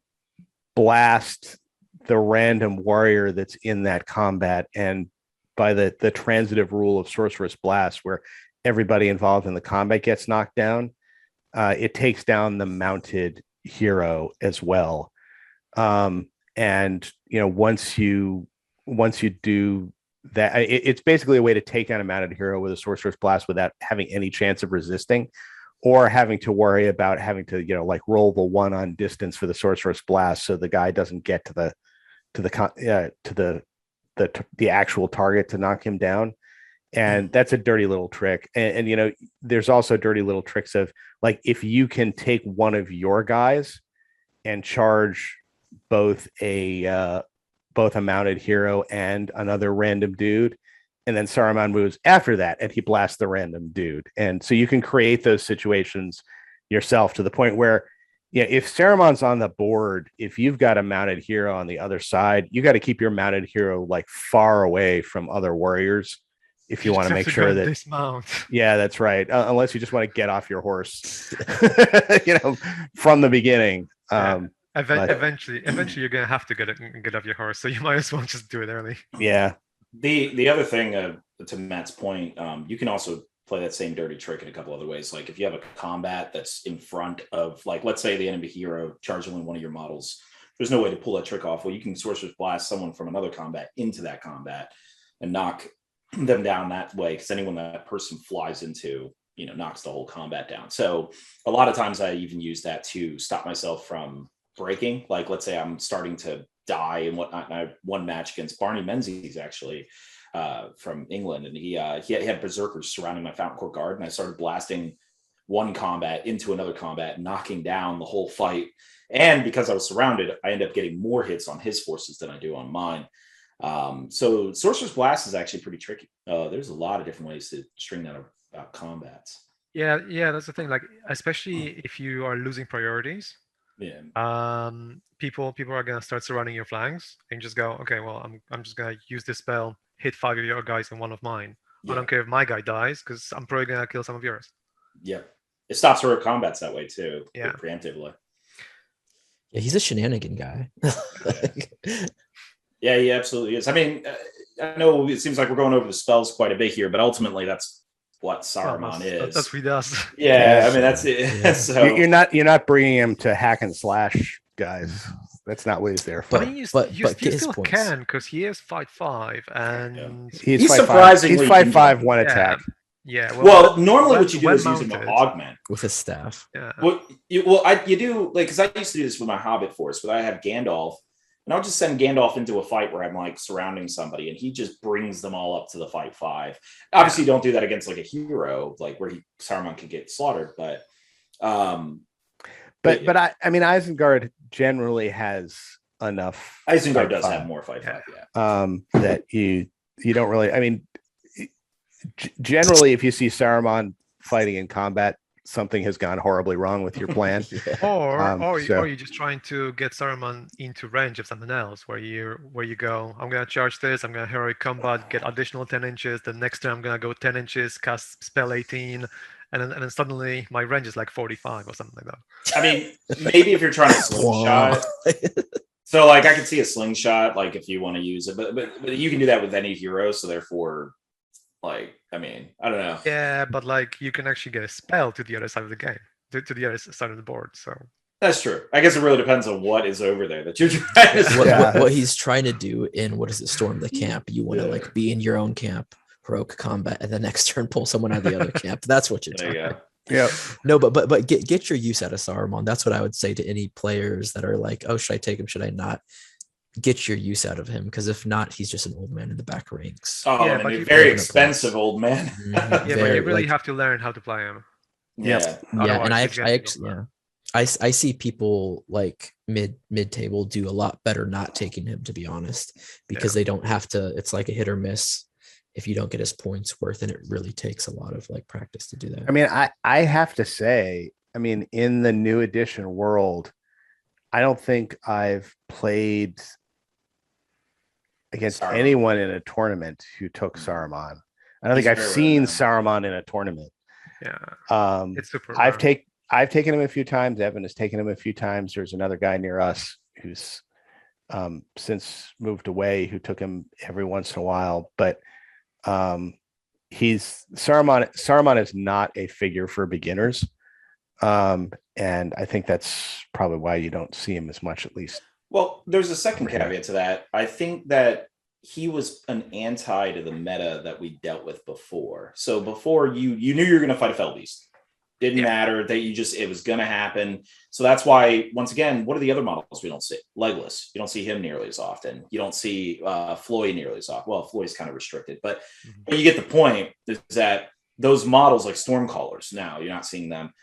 blast the random warrior that's in that combat, and by the transitive rule of Sorceress Blast, where everybody involved in the combat gets knocked down, it takes down the mounted hero as well. And once you do that, it's basically a way to take down a mounted hero with a Sorceress Blast without having any chance of resisting, or having to worry about having to like roll the 1 on distance for the Sorceress Blast so the guy doesn't get to the actual target to knock him down. And that's a dirty little trick. And there's also dirty little tricks of, like, if you can take one of your guys and charge both a mounted hero and another random dude, and then Saruman moves after that and he blasts the random dude. And so you can create those situations yourself to the point where, if Saruman's on the board, if you've got a mounted hero on the other side, you got to keep your mounted hero like far away from other warriors if you want to make sure that dismount. Yeah, that's right. Unless you just want to get off your horse, from the beginning. Eventually, you're gonna have to get off your horse, so you might as well just do it early. Yeah. The other thing, to Matt's point, you can also play that same dirty trick in a couple other ways. Like if you have a combat that's in front of, like, let's say the enemy hero charging one of your models, there's no way to pull that trick off. Well, you can Sorceress Blast someone from another combat into that combat and knock them down that way, because anyone that person flies into, knocks the whole combat down. So a lot of times I even use that to stop myself from breaking. Like, let's say I'm starting to die and whatnot, and I have one match against Barney Menzies, actually, from England, and he had berserkers surrounding my Fountain Court Guard, and I started blasting one combat into another combat, knocking down the whole fight. And because I was surrounded, I end up getting more hits on his forces than I do on mine. So Sorcerer's Blast is actually pretty tricky. There's a lot of different ways to string that about combats. Yeah, that's the thing. Like, especially if you are losing priorities, people are gonna start surrounding your flanks and just go, okay, well, I'm just gonna use this spell, hit 5 of your guys and 1 of mine. I don't care if my guy dies, because I'm probably gonna kill some of yours. Yeah, it stops her combats that way too. Yeah, preemptively. Yeah, he's a shenanigan guy. Yeah, he absolutely is. I mean, I know it seems like we're going over the spells quite a bit here, but ultimately that's what Sarman is. That's what he does. Yeah, I mean, that's it. Yeah. So You're not bringing him to hack and slash, guys. That's not what he's there for. I mean, you still can, because he is 5/5, and he's surprisingly 5/5 one attack. Yeah. Well, normally what you do is use him to augment with his staff. Yeah. You do, like, because I used to do this with my Hobbit force, but I have Gandalf, and I'll just send Gandalf into a fight where I'm like surrounding somebody, and he just brings them all up to the 5/5. Obviously, don't do that against like a hero, like where Sarman could get slaughtered, but I mean, Isengard generally has enough. Isengard does have more 5/5, that you don't really. I mean, generally, if you see Saruman fighting in combat, something has gone horribly wrong with your plan. Or you're just trying to get Sarman into range of something else, where you go, I'm gonna charge this, I'm gonna heroic combat, get additional 10 inches. The next turn I'm gonna go 10 inches, cast spell 18, and then suddenly my range is like 45 or something like that. I mean, maybe if you're trying to slingshot. So, like, I could see a slingshot, like, if you want to use it, but you can do that with any hero. So therefore, like, I mean, I don't know. Yeah, but like, you can actually get a spell to the other side of the game, to the other side of the board. So that's true. I guess it really depends on what is over there that you're trying to what he's trying to do in Storm the Camp. You want to like be in your own camp, heroic combat, and the next turn pull someone out of the other camp. That's what you're talking. Yeah. No, but get your use out of Saruman. That's what I would say to any players that are like, oh, should I take him? Should I not? Get your use out of him, because if not, he's just an old man in the back ranks. Oh, yeah, but very expensive old man. But you really have to learn how to play him. Yeah, and I see people like mid table do a lot better not taking him, to be honest, because they don't have to. It's like a hit or miss if you don't get his points worth, and it really takes a lot of like practice to do that. I mean, I have to say, I mean, in the new edition world, I don't think I've played against anyone in a tournament who took Saruman. I don't think I've seen Saruman in a tournament. Yeah. It's super I've taken him a few times. Evan has taken him a few times. There's another guy near us who's since moved away who took him every once in a while. But Saruman is not a figure for beginners. And I think that's probably why you don't see him as much, at least. Well, there's a second caveat to that. I think that he was an anti to the meta that we dealt with before. So before you knew you were going to fight a Fellbeast. Didn't matter that it was going to happen. So that's why, once again, what are the other models we don't see? Legless. You don't see him nearly as often. You don't see Floy nearly as often. Well, Floy's kind of restricted, but you get the point, is that those models like Stormcallers, now you're not seeing them.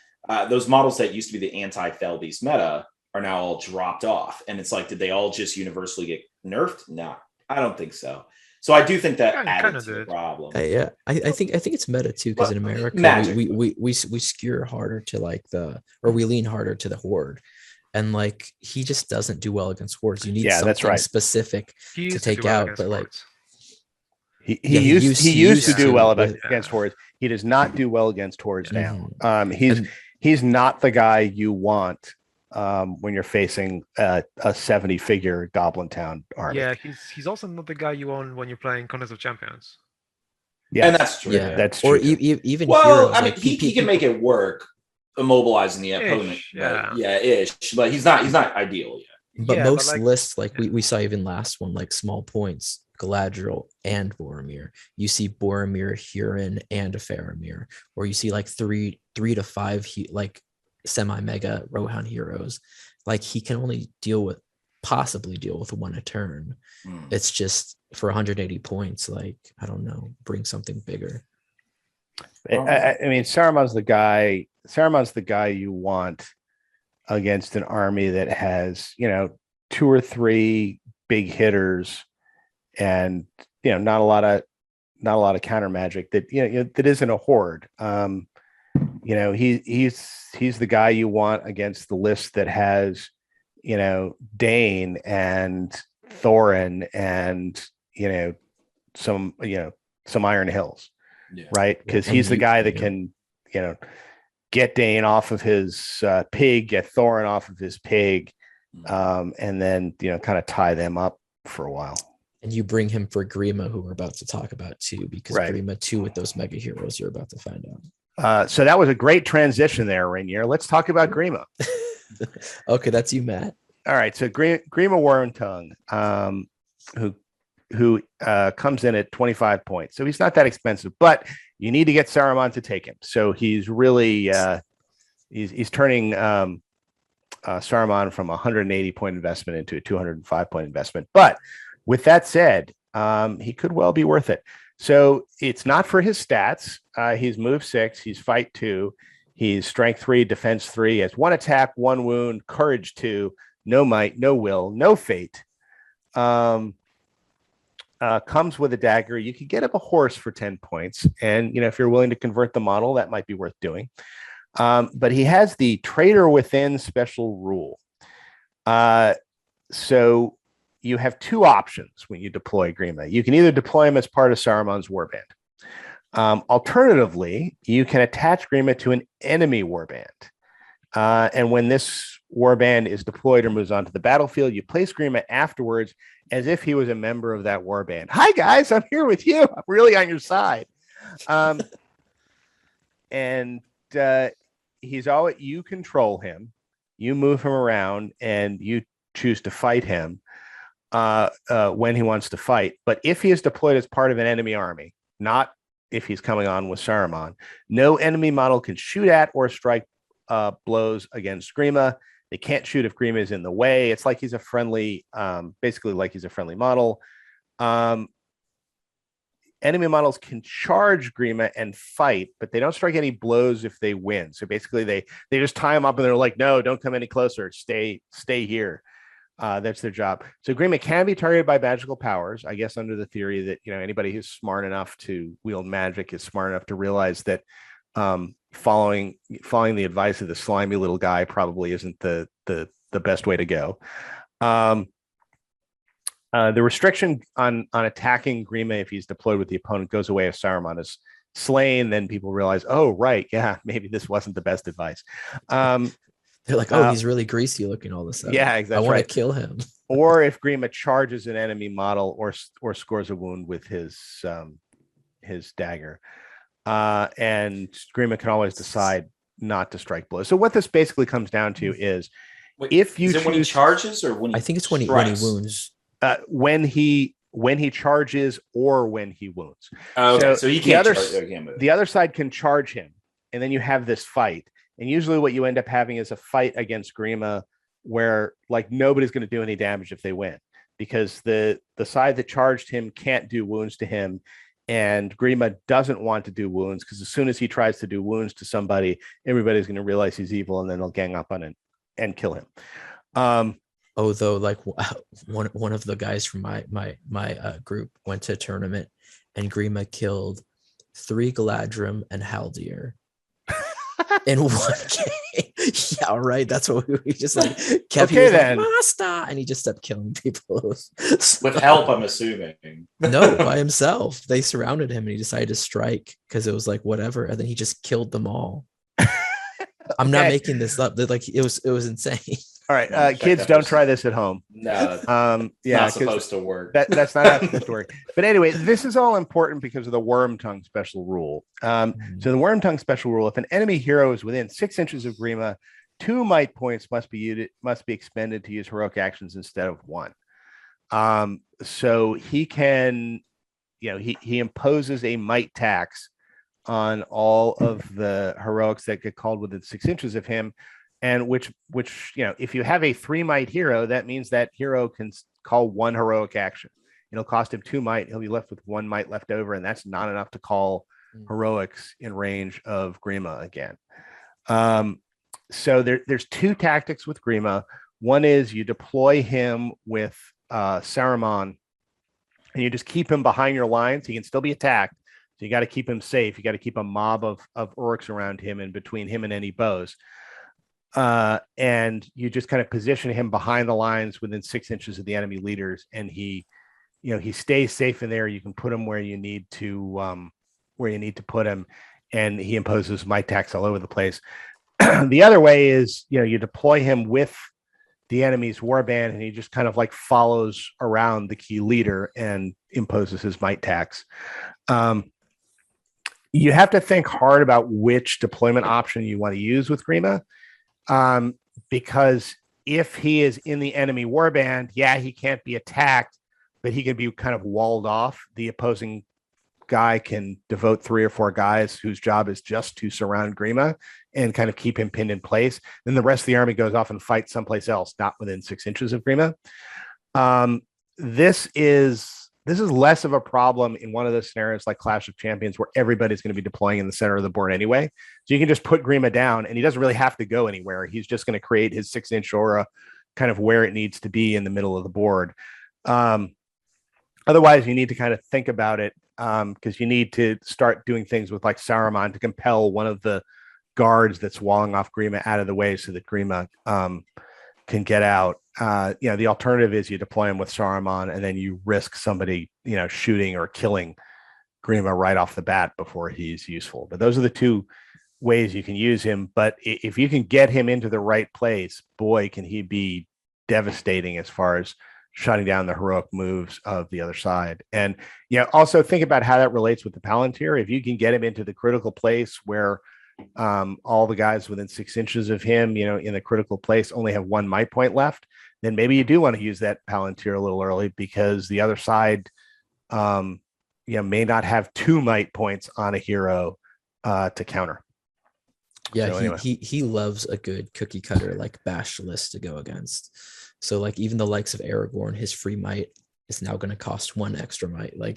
Those models that used to be the anti-Fellbeast meta are now all dropped off. And it's like, did they all just universally get nerfed? No, I don't think so. So I do think that added to the problem. Yeah, I think it's meta too, because in America we skewer harder to we lean harder to the horde, and like he just doesn't do well against hordes. You need something specific to take out, but like he used to do well against hordes. He does not do well against hordes now. He's not the guy you want when you're facing a 70-figure Goblin Town army. Yeah, he's also not the guy you want when you're playing Contest of Champions. Yeah, and that's true. Yeah. that's true. Or too. even Well, heroes, I mean, like, he can make it work, immobilizing the opponent. Ish, But, yeah. ish. But he's not ideal yet. but Yeah, but most like- lists, like we saw even last one, like small points, Galadriel and Boromir. You see Boromir, Huron, and a Faramir, or you see like three to five like semi-mega Rohan heroes. Like he can only possibly deal with one a turn. It's just for 180 points, like, I don't know, bring something bigger. I mean, Saruman's the guy you want against an army that has, 2 or 3 big hitters and, not a lot of counter magic that, that isn't a horde. He's the guy you want against the list that has, Dane and Thorin and, some Iron Hills. Yeah. Right, because And he's the guy that yeah. can, get Dane off of his pig, get Thorin off of his pig, and then kind of tie them up for a while. And you bring him for Grima, who we're about to talk about too, because Right. Grima too with those mega heroes you're about to find out. So that was a great transition there, Rainier. Let's talk about Grima. Okay, that's you, Matt. All right, so Grima Wormtongue, who comes in at 25 points. So he's not that expensive, but you need to get Saruman to take him. So he's really he's turning Sarman from a 180 point investment into a 205 point investment. But with that said, he could well be worth it. So it's not for his stats. He's move 6, he's fight 2, he's strength 3, defense 3, he has 1 attack, 1 wound, courage 2, no might, no will, no fate. Comes with a dagger. You could get him a horse for 10 points. And, if you're willing to convert the model, that might be worth doing. But he has the Traitor Within special rule. So you have 2 options when you deploy Grima. You can either deploy him as part of Saruman's warband. Alternatively, you can attach Grima to an enemy warband. And when this warband is deployed or moves onto the battlefield, you place Grima afterwards as if he was a member of that warband. Hi, guys, I'm here with you. I'm really on your side. And he's always, you control him, you move him around, and you choose to fight him when he wants to fight. But if he is deployed as part of an enemy army, not if he's coming on with Saruman, no enemy model can shoot at or strike blows against Grima. They can't shoot if Grima is in the way. It's like he's a friendly, basically like he's a friendly model. Enemy models can charge Grima and fight, but they don't strike any blows if they win. So basically they just tie him up and they're like, no, don't come any closer. Stay here. That's their job. So Grima can be targeted by magical powers, I guess, under the theory that, anybody who's smart enough to wield magic is smart enough to realize that following the advice of the slimy little guy probably isn't the best way to go. The restriction on attacking Grima if he's deployed with the opponent goes away if Saruman is slain. Then people realize, oh, right, yeah, maybe this wasn't the best advice. They're like, oh, he's really greasy looking all of a sudden. Yeah, exactly. I want right. to kill him. Or if Grima charges an enemy model or scores a wound with his dagger. And Grima can always decide not to strike blows. So what this basically comes down to is, Wait, if you is it when he charges or when he I think it's when he wounds. when he charges or when he wounds. Okay, so he can't the charge. Okay, the other side can charge him, and then you have this fight. And usually what you end up having is a fight against Grima where like nobody's going to do any damage if they win, because the side that charged him can't do wounds to him, and Grima doesn't want to do wounds because as soon as he tries to do wounds to somebody, everybody's going to realize he's evil, and then they'll gang up on him and kill him. Although, like, one of the guys from my group went to a tournament, and Grima killed 3 Galadrim and Haldir in one game. Yeah, right. That's what we just like kept. Okay, he was then. like, Master, and he just kept killing people. with help, I'm assuming. No, by himself. They surrounded him, and he decided to strike because it was like whatever, and then he just killed them all. I'm not making this up. Like it was insane. All right, No, kids, don't try this at home. No, Yeah, not supposed to work. That's not how it's supposed to work. But anyway, this is all important because of the worm tongue special rule. So the worm tongue special rule: if an enemy hero is within 6 inches of Grima, 2 might points must be expended to use heroic actions instead of 1. So he can, he imposes a might tax on all of the heroics that get called within 6 inches of him. And which, if you have a 3 might hero, that means that hero can call 1 heroic action. It'll cost him 2 might. He'll be left with 1 might left over, and that's not enough to call heroics in range of Grima again. So there's 2 tactics with Grima. One is you deploy him with Sarman, and you just keep him behind your lines. He can still be attacked. So you got to keep him safe. You got to keep a mob of orcs around him and between him and any bows. And you just kind of position him behind the lines within 6 inches of the enemy leaders, and he stays safe in there. You can put him where you need to put him, and he imposes might tax all over the place. The other way is, you deploy him with the enemy's warband, and he just kind of like follows around the key leader and imposes his might tax. You have to think hard about which deployment option you want to use with Grima. Because if he is in the enemy warband, he can't be attacked, but he can be kind of walled off. The opposing guy can devote 3 or 4 guys whose job is just to surround Grima and kind of keep him pinned in place. Then the rest of the army goes off and fights someplace else, not within 6 inches of Grima. This is less of a problem in one of those scenarios like Clash of Champions, where everybody's going to be deploying in the center of the board anyway. So you can just put Grima down, and he doesn't really have to go anywhere. He's just going to create his 6-inch aura kind of where it needs to be in the middle of the board. Otherwise, you need to kind of think about it, because you need to start doing things with like Sarman to compel one of the guards that's walling off Grima out of the way so that Grima can get out. The alternative is you deploy him with Sarman, and then you risk somebody, shooting or killing Grima right off the bat before he's useful. But those are the 2 ways you can use him. But if you can get him into the right place, boy, can he be devastating as far as shutting down the heroic moves of the other side. And also think about how that relates with the Palantir. If you can get him into the critical place where all the guys within 6 inches of him, in the critical place only have 1 might point left, then maybe you do want to use that Palantir a little early, because the other side may not have 2 might points on a hero to counter. Yeah, So anyway. he loves a good cookie cutter like bash list to go against. So like even the likes of Aragorn, his free might is now going to cost 1 extra might. Like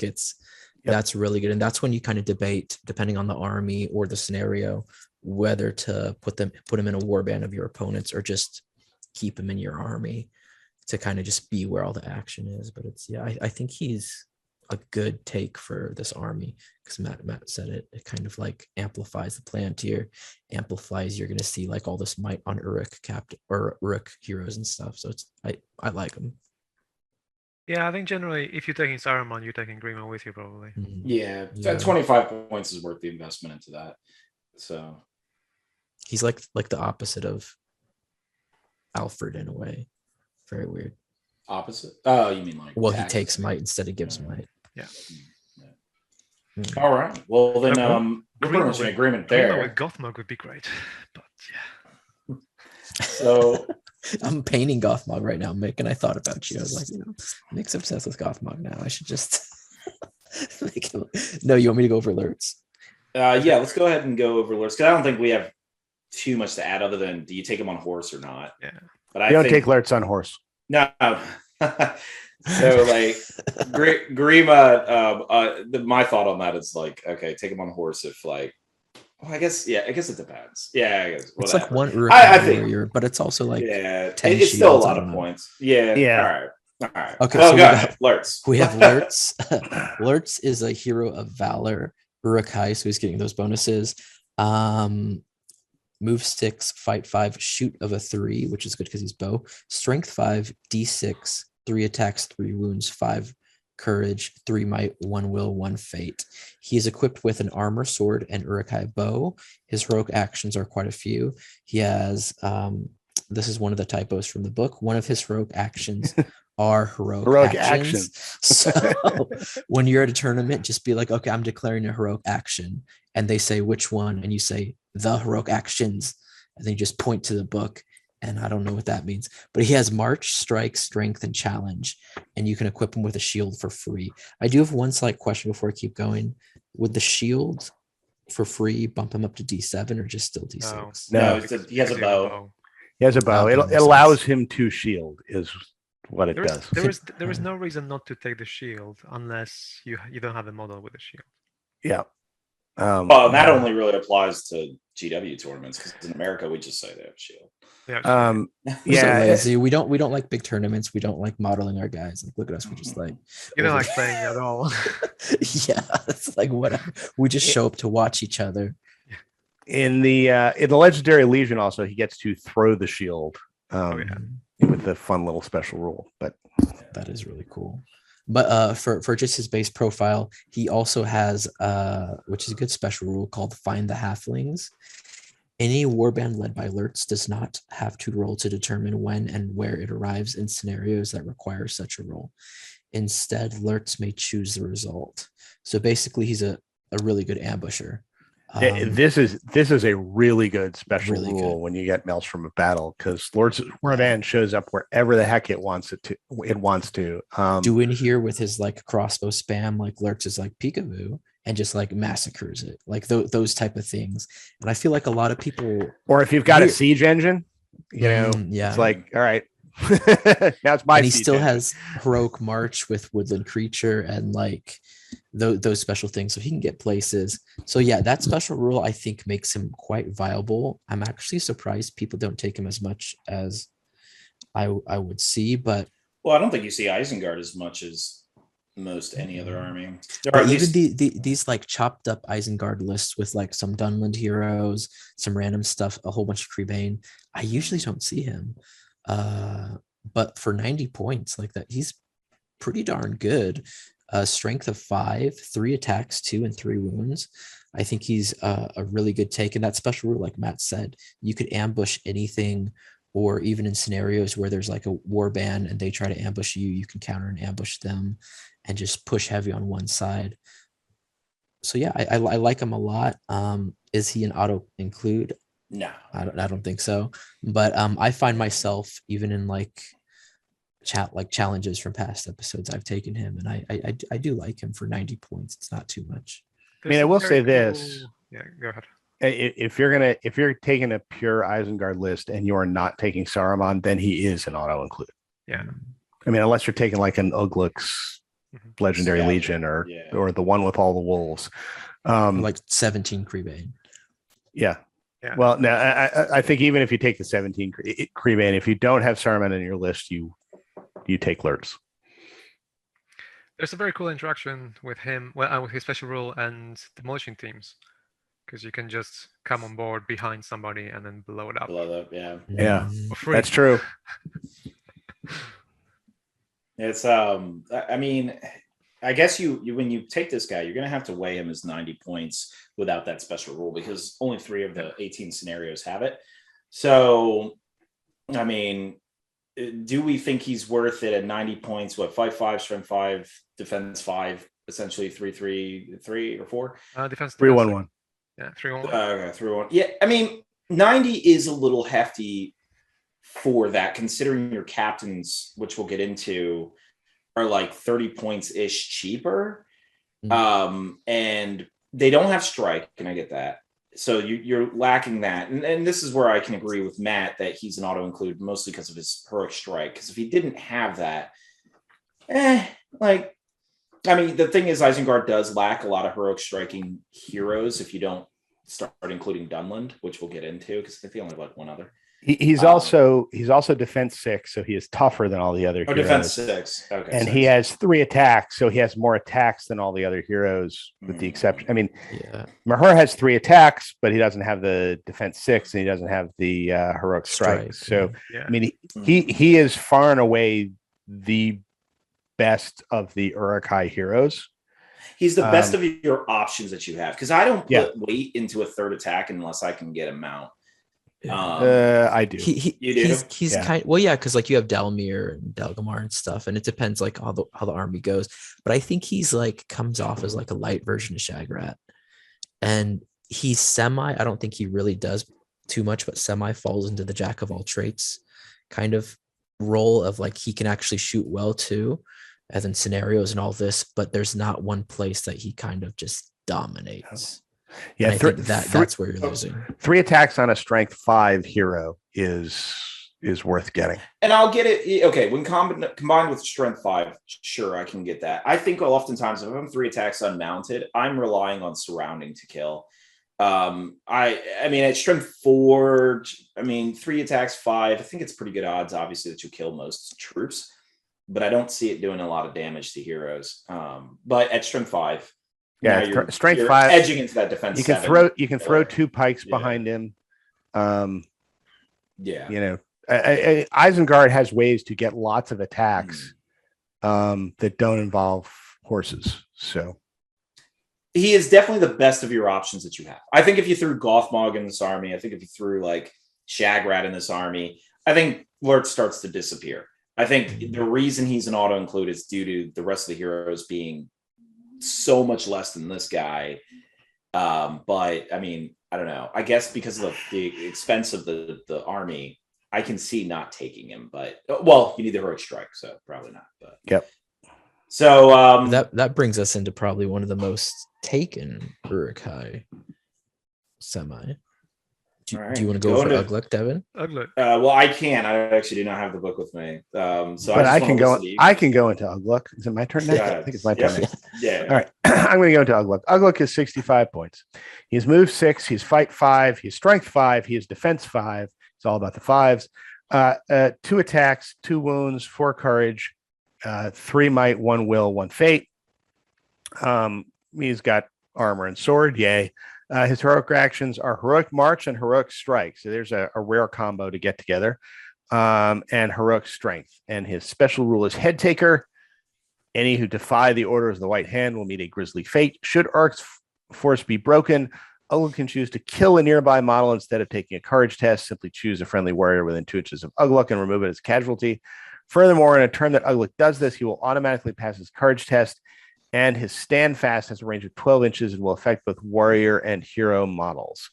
that's really good. And that's when you kind of debate, depending on the army or the scenario, whether to put him in a warband of your opponents or just keep him in your army to kind of just be where all the action is. But I think he's a good take for this army, because Matt said it kind of like amplifies the Palantir, amplifies, you're going to see like all this might on Uruk heroes and stuff. So I like him. Yeah, I think generally if you're taking Saruman, you're taking Grima with you probably. Mm-hmm. Yeah, 25 points is worth the investment into that. So he's like the opposite of Alfred in a way. Very weird. Opposite? Oh, you mean like? Well, he takes might instead of gives might. Yeah. All right. Well, then we're pretty much in agreement there. Grima with Gothmog would be great, but yeah. So I'm painting Gothmog right now, Mick, and I thought about you. I was like, Mick's obsessed with Gothmog now. I should just make him. No, you want me to go over alerts? Yeah, let's go ahead and go over alerts, because I don't think we have too much to add other than, do you take him on horse or not? Yeah. But You don't take alerts on horse. No. So like Grima, my thought on that is like, okay, take him on horse if like, well, I guess it depends. Yeah, I guess, it's like 1 Uruk warrior, but it's also like 10 it's still a lot of points. Yeah. All right. Okay, well, so go ahead. Lurtz. We have Lurtz. Lurtz is a hero of valor. Uruk-hai, so he's getting those bonuses. Move 6, fight 5, shoot of a 3, which is good because he's bow. Strength 5, D6, 3 attacks, 3 wounds, 5 courage, 3 might, 1 will, 1 fate. He is equipped with an armor, sword, and Urukai bow. His heroic actions are quite a few. He has, this is one of the typos from the book. One of his heroic actions are heroic actions. So when you're at a tournament, just be like, okay, I'm declaring a heroic action. And they say, which one? And you say, the heroic actions. And then you just point to the book. And I don't know what that means. But he has march, strike, strength, and challenge. And you can equip him with a shield for free. I do have one slight question before I keep going. Would the shield for free bump him up to D7 or just still D6? No, he has a bow. He has a bow. Okay, It allows him to shield, is what it does. There is no reason not to take the shield unless you don't have a model with a shield. Yeah. Well, that only really applies to GW tournaments because in America we just say they have shield. Yeah. So lazy. We don't like big tournaments. We don't like modeling our guys. Like, look at us. We're just like you don't like playing at all. Yeah, it's like whatever. We just show up to watch each other. In the Legendary Legion, also he gets to throw the shield. With the fun little special rule, but that is really cool. But for just his base profile, he also has which is a good special rule called Find the Halflings. Any warband led by Lurtz does not have to roll to determine when and where it arrives in scenarios that require such a roll. Instead, Lurtz may choose the result. So basically, he's a really good ambusher. This is a really good special rule when you get Maelstrom of Battle, because Lord's Warband shows up wherever the heck it wants to. Do in here with his like crossbow spam, like Lurtz is like peekaboo and just like massacres it, like those type of things. And I feel like a lot of people, or if you've got a siege engine, it's like, all right, now it's my. And he still has heroic march with woodland creature and like those special things, so he can get places. So yeah, that special rule I think makes him quite viable. I'm actually surprised people don't take him as much as I would see, but I don't think you see Isengard as much as most any other army. But even these like chopped up Isengard lists with like some Dunland heroes, some random stuff, a whole bunch of Creebane, I usually don't see him. But for 90 points like that, he's pretty darn good. Strength of 5, 3 attacks, 2 and 3 wounds. I think he's a really good take. And that special rule, like Matt said, you could ambush anything, or even in scenarios where there's like a war band and they try to ambush you, you can counter and ambush them and just push heavy on one side. So yeah, I like him a lot. Is he an auto include? No, I don't think so. But I find myself even in like challenges from past episodes, I've taken him, and I do like him for 90 points. It's not too much. I mean, I will say this. Yeah, go ahead. If you're taking a pure Isengard list and you are not taking Saruman, then he is an auto include. Yeah. I mean, unless you're taking like an Uglix Legendary Legion or the one with all the wolves, like 17 Creebane. Yeah. Well, now I think even if you take the 17 Creebane, if you don't have Sarman in your list, you take Lurtz. There's a very cool interaction with him, with his special rule and demolishing teams, because you can just come on board behind somebody and then blow it up. Yeah, that's true. It's I mean, I guess you when you take this guy, you're gonna have to weigh him as 90 points without that special rule, because only 3 of the 18 scenarios have it. So, I mean, do we think he's worth it at 90 points? What, 5/5, strength 5, defense 5, essentially 3/3 or 4? Defense 3/1/1. Yeah, 3/1/1. Okay, 3/1. Yeah, I mean, 90 is a little hefty for that, considering your captains, which we'll get into, are like 30 points ish cheaper. And they don't have strike, and I get that. So you're lacking that. And this is where I can agree with Matt that he's an auto include, mostly because of his heroic strike. Because if he didn't have that, I mean, the thing is, Isengard does lack a lot of heroic striking heroes if you don't start including Dunland, which we'll get into, because I think they only have like one other. He's also defense 6, so he is tougher than all the other heroes. Defense 6. Okay. And he has 3 attacks, so he has more attacks than all the other heroes, with the exception. I mean, Mahur has 3 attacks, but he doesn't have the defense 6, and he doesn't have the heroic strike. So, I mean, he is far and away the best of the Uruk-hai heroes. He's the best of your options that you have, because I don't put Yeah. weight into a third attack unless I can get him out. I do. You do? He's Yeah. kind well, yeah, because like you have Dalmir and Delgamar and stuff, and it depends like how the army goes. But I think he's like comes off as like a light version of Shagrat, and he's semi. I don't think he really does too much, but semi falls into the jack of all traits kind of role of like he can actually shoot well too, as in scenarios and all this. But there's not one place that he kind of just dominates. Yeah, and I think that's where you're losing. 3 attacks on a strength 5 hero is worth getting. And I'll get it. Okay, when combined with strength 5, sure, I can get that. I think oftentimes if I'm 3 attacks unmounted, I'm relying on surrounding to kill. I mean, at strength 4, I mean, 3 attacks 5, I think it's pretty good odds, obviously, that you kill most troops, but I don't see it doing a lot of damage to heroes. But at strength 5, yeah, strength you're 5, edging into that defense. You can throw 2 pikes behind him. Yeah, you know, Isengard has ways to get lots of attacks that don't involve horses. So he is definitely the best of your options that you have. I think if you threw Gothmog in this army, I think if you threw like Shagrat in this army, I think Lurtz starts to disappear. I think the reason he's an auto include is due to the rest of the heroes being so much less than this guy. But I mean, I don't know. I guess because of the expense of the army, I can see not taking him. But well, you need the heroic strike, so probably not. But yep. So that brings us into probably one of the most taken Uruk-hai semi. Do you want to go for Ugluk, Devin? Ugluk. Well, I can. I actually do not have the book with me. So but I can go. I can go into Ugluk. Is it my turn next? Yeah, I think it's my turn next. Yeah. All right. I'm going to go into Ugluk. Ugluk is 65 points. He's move 6. He's fight 5. He's strength 5. He is defense 5. It's all about the 5s. 2 attacks, 2 wounds, 4 courage, 3 might, 1 will, 1 fate. He's got armor and sword. Yay. His heroic actions are heroic march and heroic strike. So there's a rare combo to get together. And heroic strength. And his special rule is head taker. Any who defy the orders of the White Hand will meet a grisly fate. Should Ark's force be broken, Ugluk can choose to kill a nearby model instead of taking a courage test. Simply choose a friendly warrior within 2 inches of Ugluk and remove it as casualty. Furthermore, in a turn that Ugluk does this, he will automatically pass his courage test. And his stand fast has a range of 12 inches and will affect both warrior and hero models.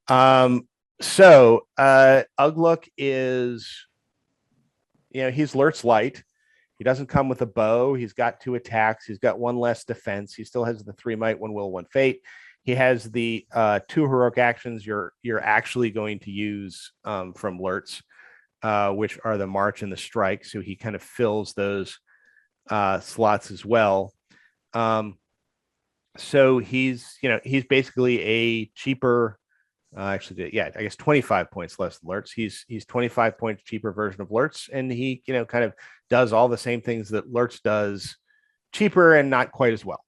So Ugluk is, he's Lurtz light. He doesn't come with a bow. He's got 2 attacks. He's got 1 less defense. He still has the 3 might, 1 will, 1 fate. He has the 2 heroic actions you're actually going to use from Lurtz, which are the march and the strike. So he kind of fills those slots as well. So he's basically a cheaper, I guess 25 points less than Lurtz. He's 25 points cheaper version of Lurtz, and he, kind of does all the same things that Lurtz does, cheaper and not quite as well.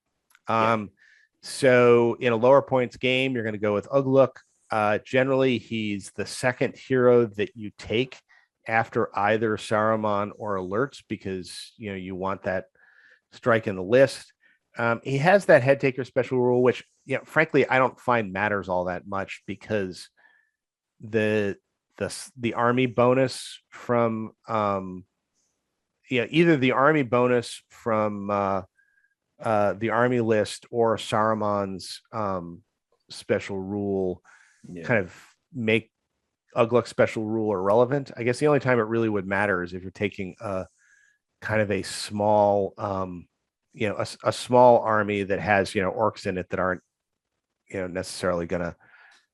So in a lower points game, you're going to go with Ugluk. Generally, he's the second hero that you take after either Saruman or Lurtz because, you want that strike in the list. He has that head taker special rule, which, frankly, I don't find matters all that much because the army bonus from either the army bonus from the army list or Saruman's special rule kind of make Ugluk's special rule irrelevant. I guess the only time it really would matter is if you're taking a kind of a small a small army that has orcs in it that aren't necessarily gonna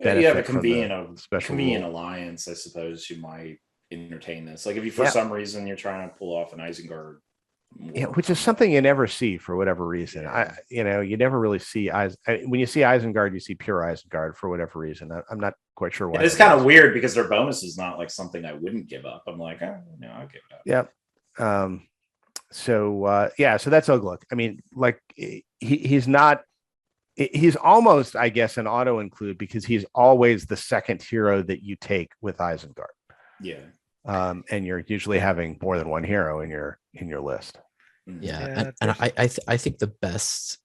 benefit. You have a from convenient alliance, I suppose you might entertain this. Like if you for some reason you're trying to pull off an Isengard, which is something you never see for whatever reason. You never really see when you see Isengard, you see pure Isengard for whatever reason. I'm not quite sure why. It's kind of weird because their bonus is not like something I wouldn't give up. I'm like, I'll give it up. Yeah. So that's Ugluk. I mean, like he's almost, I guess, an auto include because he's always the second hero that you take with Isengard. Yeah. And you're usually having more than one hero in your list. Yeah, and I think the best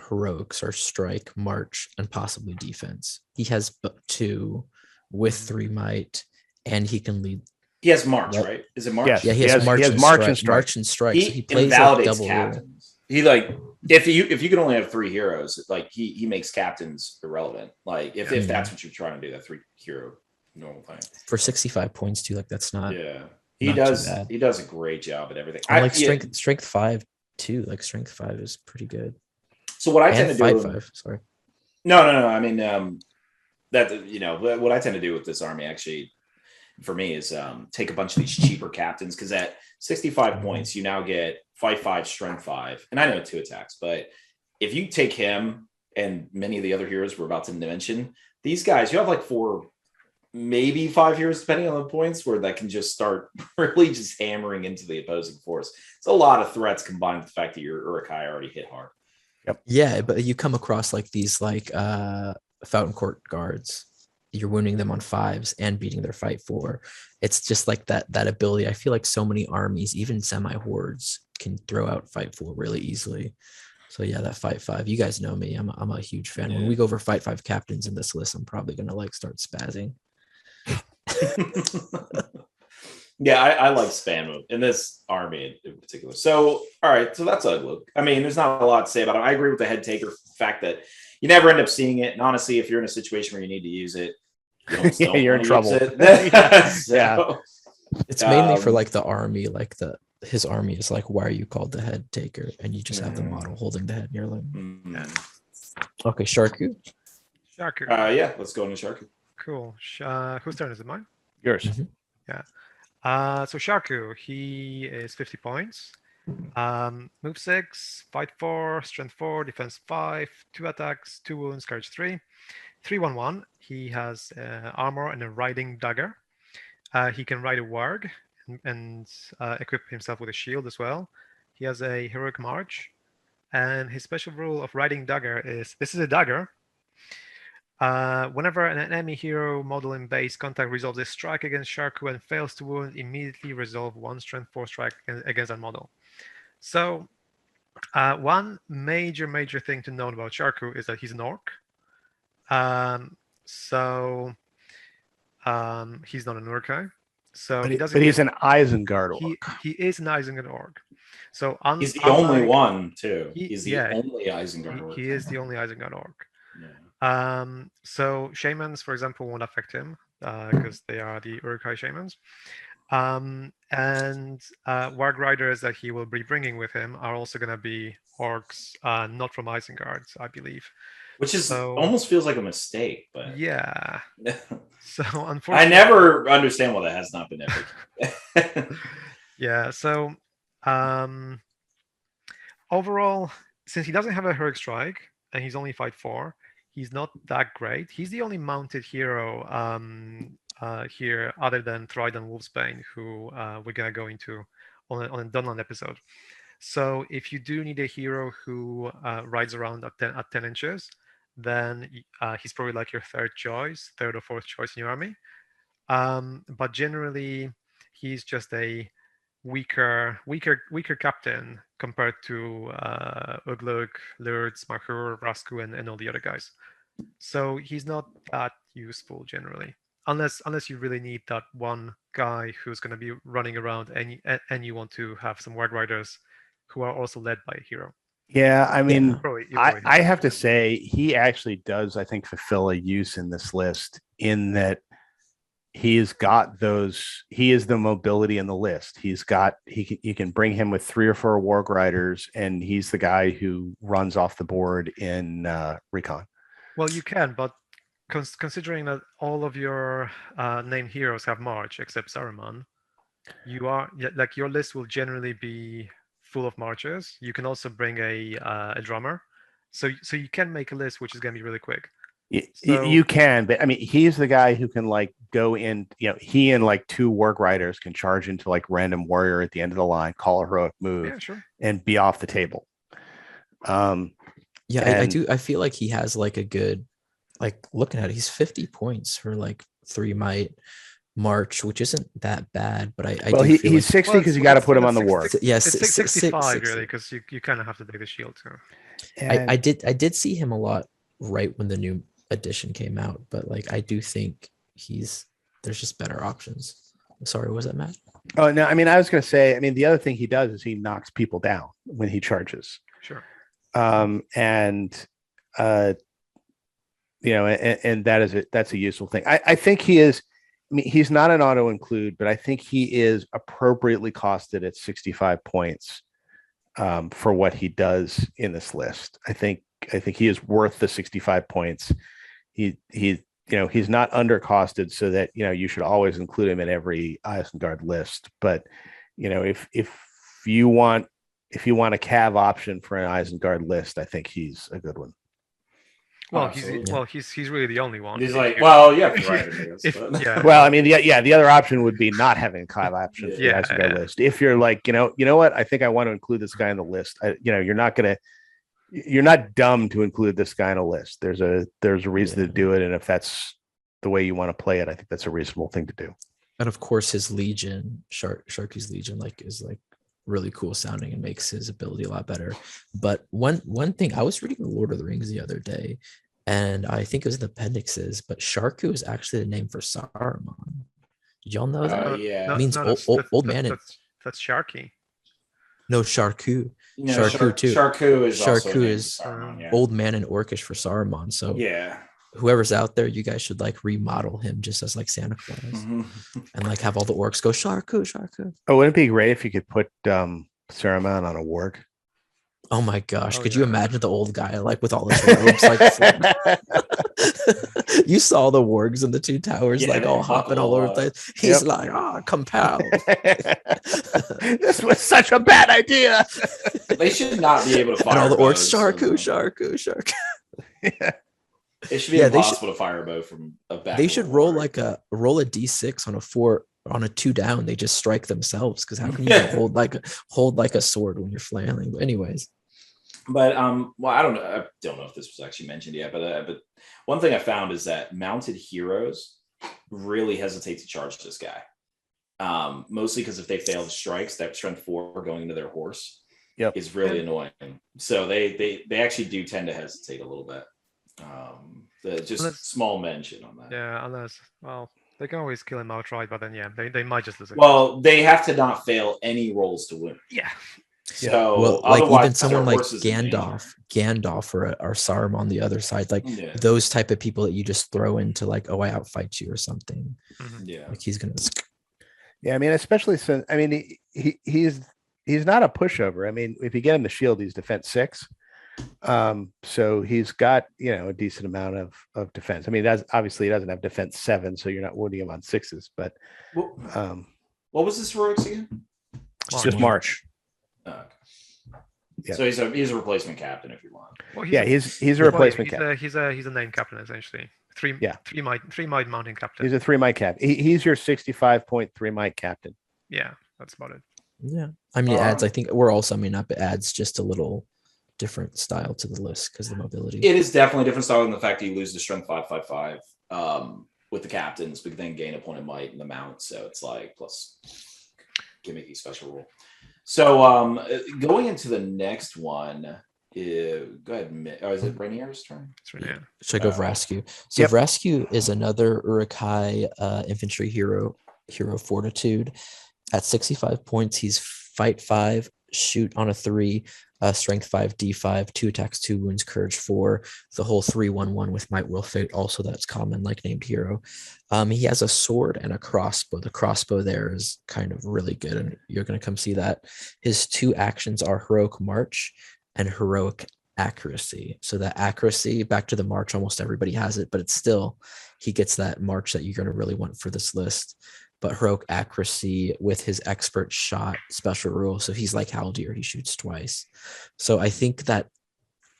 heroics are strike, march, and possibly defense. He has 2 with 3 might, and he can lead. He has march, right? Is it march? Yes. Yeah, he has march and strike. March and strike. He, so he plays invalidates like captains. He like if you can only have 3 heroes, like he makes captains irrelevant. Like if that's what you're trying to do, that 3 hero normal thing for 65 points too. Like that's not. Yeah, he does a great job at everything. I like strength 5 too. Like strength 5 is pretty good. So what I tend to do, 5. Sorry. No. I mean, that what I tend to do with this army actually, for me, is take a bunch of these cheaper captains, because at 65 points you now get 5/5 strength 5, and I know 2 attacks, but if you take him and many of the other heroes we're about to mention, these guys, you have like 4, maybe 5 heroes depending on the points, where that can just start really just hammering into the opposing force. It's a lot of threats combined with the fact that your Urukai already hit hard. Yep. Yeah, but you come across like these Fountain Court guards. You're wounding them on 5s and beating their fight 4. It's just like that ability. I feel like so many armies, even semi-hordes, can throw out fight 4 really easily. So yeah, that fight 5. You guys know me. I'm a huge fan. When we go over fight 5 captains in this list, I'm probably gonna like start spazzing. Yeah, I like spam move in this army in particular. So, all right, so that's a look. I mean, there's not a lot to say about it. I agree with the head taker fact that you never end up seeing it. And honestly, if you're in a situation where you need to use it, you're in trouble. So, it's mainly for like the army, like his army is like, why are you called the head taker? And you just have the model holding the head, and you're like, okay, Sharku. Yeah, let's go into Sharku. Cool. Whose turn is it? Mine? Yours. Mm-hmm. Yeah. So Sharku, he is 50 points. Move 6, fight 4, strength 4, defense 5, 2 attacks, 2 wounds, courage 3. 3/1/1. He has armor and a riding dagger. He can ride a warg and equip himself with a shield as well. He has a heroic march, and his special rule of riding dagger is, this is a dagger. Whenever an enemy hero model in base contact resolves a strike against Sharku and fails to wound, immediately resolve 1 strength 4 strike against that model. So one major thing to note about Sharku is that he's an orc. He's not an Urukai. So he's an Isengard orc. He is an Isengard orc. So he's the only one too. He's the only Isengard orc. He is the only Isengard orc. Yeah. So shamans, for example, won't affect him because they are the Urukai shamans. And warg riders that he will be bringing with him are also going to be orcs, not from Isengard, I believe. Which is almost feels like a mistake, but yeah. So unfortunately, I never understand why that has not been epic. Yeah. So overall, since he doesn't have a heroic strike and he's only fight 4, he's not that great. He's the only mounted hero here, other than Thrydan Wolfsbane, who we're gonna go into on a Dunland episode. So if you do need a hero who rides around at 10 inches, then he's probably like your third or fourth choice in your army. But generally, he's just a weaker captain compared to Ugluk, Lurtz, Mahur, Rasku, and all the other guys. So he's not that useful generally, unless you really need that one guy who's going to be running around, and you want to have some warg riders who are also led by a hero. Yeah, I mean, I have to say he actually does, I think, fulfill a use in this list, in that he's got those. He is the mobility in the list. You can bring him with 3 or 4 warg riders, and he's the guy who runs off the board in recon. Well, you can, but considering that all of your named heroes have march except Sarman, your list will generally be full of marchers. You can also bring a drummer, so you can make a list which is going to be really quick. You can, but I mean, he's the guy who can like go in. He and like 2 warg riders can charge into like random warrior at the end of the line, call a heroic move, and be off the table. I do. I feel like he has like a good, like looking at it, he's 50 points for like 3 might, March, which isn't that bad, but I Well, do feel he's 60 because you got to put him on the war. Yes, it's 65 really, because you kind of have to take the shield too. I did see him a lot right when the new edition came out, but like I do think there's just better options. Sorry, was that Matt? Oh no, I mean, I was going to say, I mean, the other thing he does is he knocks people down when he charges. Sure. You know, and that's a useful thing. I think he is. I mean, he's not an auto include, but I think he is appropriately costed at 65 points for what he does in this list. I think he is worth the 65 points. He's not undercosted, so that you should always include him in every Isengard list. But if you want a cav option for an Isengard list, I think he's a good one. Well, he's really the only one. He's like, well, yeah, right. Yeah. Well, I mean, the other option would be not having a cav option for the Isengard list. If you're like, you know what, I think I want to include this guy in the list. You're not dumb to include this guy in a list. There's a reason to do it, and if that's the way you want to play it, I think that's a reasonable thing to do. And of course, his Legion, Sharku's Legion, is really cool sounding and makes his ability a lot better. But one thing, I was reading Lord of the Rings the other day, and I think it was in the appendixes, but Sharku is actually the name for Sarman. Did y'all know that? Yeah, it means old man. That's Sharky. No, Sharku. No, Sharku too. Sharku is Sarman, old man in Orcish for Sarman. So yeah, whoever's out there, you guys should remodel him just as Santa Claus, and have all the orcs go Sharku. Oh, wouldn't it be great if you could put Sarman on a warg? Oh my gosh, could you imagine the old guy with all his robes You saw the wargs in the Two Towers all hopping all over the place. He's compelled. This was such a bad idea. They should not be able to fire. And all the orcs, Sharku. Yeah. It should be impossible to fire a bow from a back. They should roll a d6 on a 4 on a 2 down. They just strike themselves, because how can you hold a sword when you're flailing? But anyways. But well, I don't know if this was actually mentioned yet, but one thing I found is that mounted heroes really hesitate to charge this guy. Mostly because if they fail the strikes, that strength 4 going into their horse is really annoying. So they actually do tend to hesitate a little bit. Small mention on that. Yeah, unless they can always kill him outright, but then they might just lose. Well, they have to not fail any rolls to win. Yeah. So even someone like Gandalf or Sarman on the other side, those type of people that you just throw into I outfight you or something. Yeah, he's gonna. Yeah, I mean, especially since he's not a pushover. I mean, if you get him the shield, he's defense 6. So he's got a decent amount of defense. I mean, obviously he doesn't have defense 7, so you're not wounding him on 6s. But what was this heroics again? It's just March. Okay. Yeah. So he's a replacement captain if you want. Well, he's a replacement captain. He's a named captain essentially. Three might mounting captain. He's a 3 might captain. He's your 65.3 might captain. Yeah, that's about it. Yeah, I mean, it adds. I think we're all summing up. It adds just a little different style to the list because of the mobility. It is definitely a different style than the fact that you lose the strength 5/5/5 with the captains, but then gain opponent might in the mount. So it's plus gimmicky special rule. So going into the next one, go ahead. Is it Rainier's turn? It's Rainier. Should I go Vrasku? So Vrasku is another Urukai infantry hero fortitude. At 65 points, he's fight 5, shoot on a 3, strength 5, d5, 2 attacks, 2 wounds, courage 4, the whole 3/1/1 with might, will, fate. Also, that's common, named hero. He has a sword and a crossbow. The crossbow there is kind of really good, and you're going to come see that. His 2 actions are heroic march and heroic accuracy. So that accuracy, back to the march, almost everybody has it, but it's still, he gets that march that you're going to really want for this list. But heroic accuracy with his expert shot special rule. So he's like Haldir, he shoots twice. So I think that,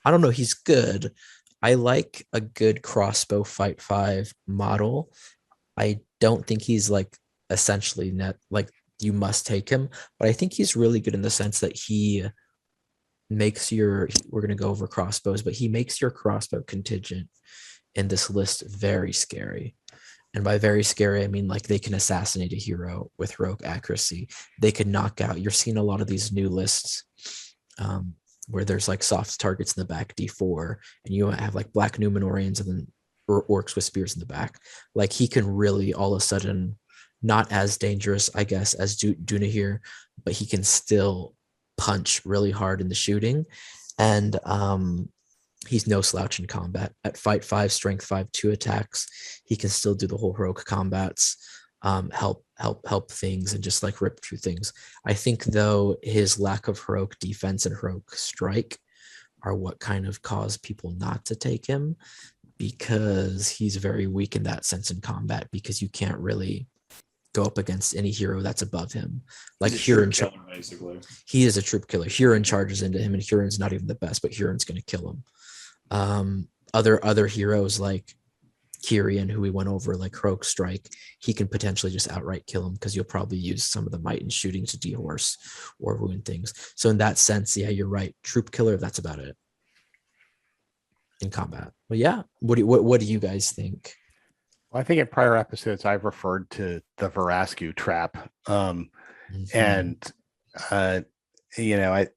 I don't know, he's good. I like a good crossbow fight 5 model. I don't think he's essentially you must take him, but I think he's really good in the sense that he makes we're going to go over crossbows, but he makes your crossbow contingent in this list very scary. And by very scary, I mean like they can assassinate a hero with heroic accuracy. They can knock out. You're seeing a lot of these new lists where there's like soft targets in the back D4, and you have like black Numenorians and then orcs with spears in the back. Like he can really all of a sudden, not as dangerous, I guess, as Dunahir, but he can still punch really hard in the shooting. And he's no slouch in combat. At fight 5, strength 5, 2 attacks, he can still do the whole heroic combats, help things and just like rip through things. I think though his lack of heroic defense and heroic strike are what kind of cause people not to take him, because he's very weak in that sense in combat, because you can't really go up against any hero that's above him. Like Huron, basically. He is a troop killer. Huron charges into him, and Huron's not even the best, but Huron's going to kill him. Other heroes like Kyrian, who we went over, like heroic strike, he can potentially just outright kill him, because you'll probably use some of the might and shooting to dehorse or wound things. So in that sense, yeah, you're right. Troop killer, that's about it in combat. But yeah, what do you guys think? Well, I think in prior episodes I've referred to the Verascu trap, and you know, I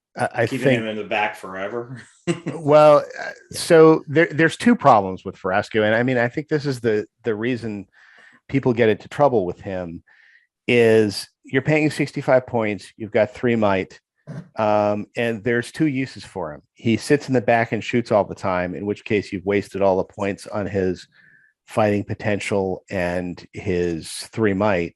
keeping think him in the back forever. well, so there's two problems with Verascu, and I mean I think this is the reason people get into trouble with him is you're paying 65 points, you've got 3 might, and there's 2 uses for him. He sits in the back and shoots all the time, in which case you've wasted all the points on his fighting potential and his 3 might,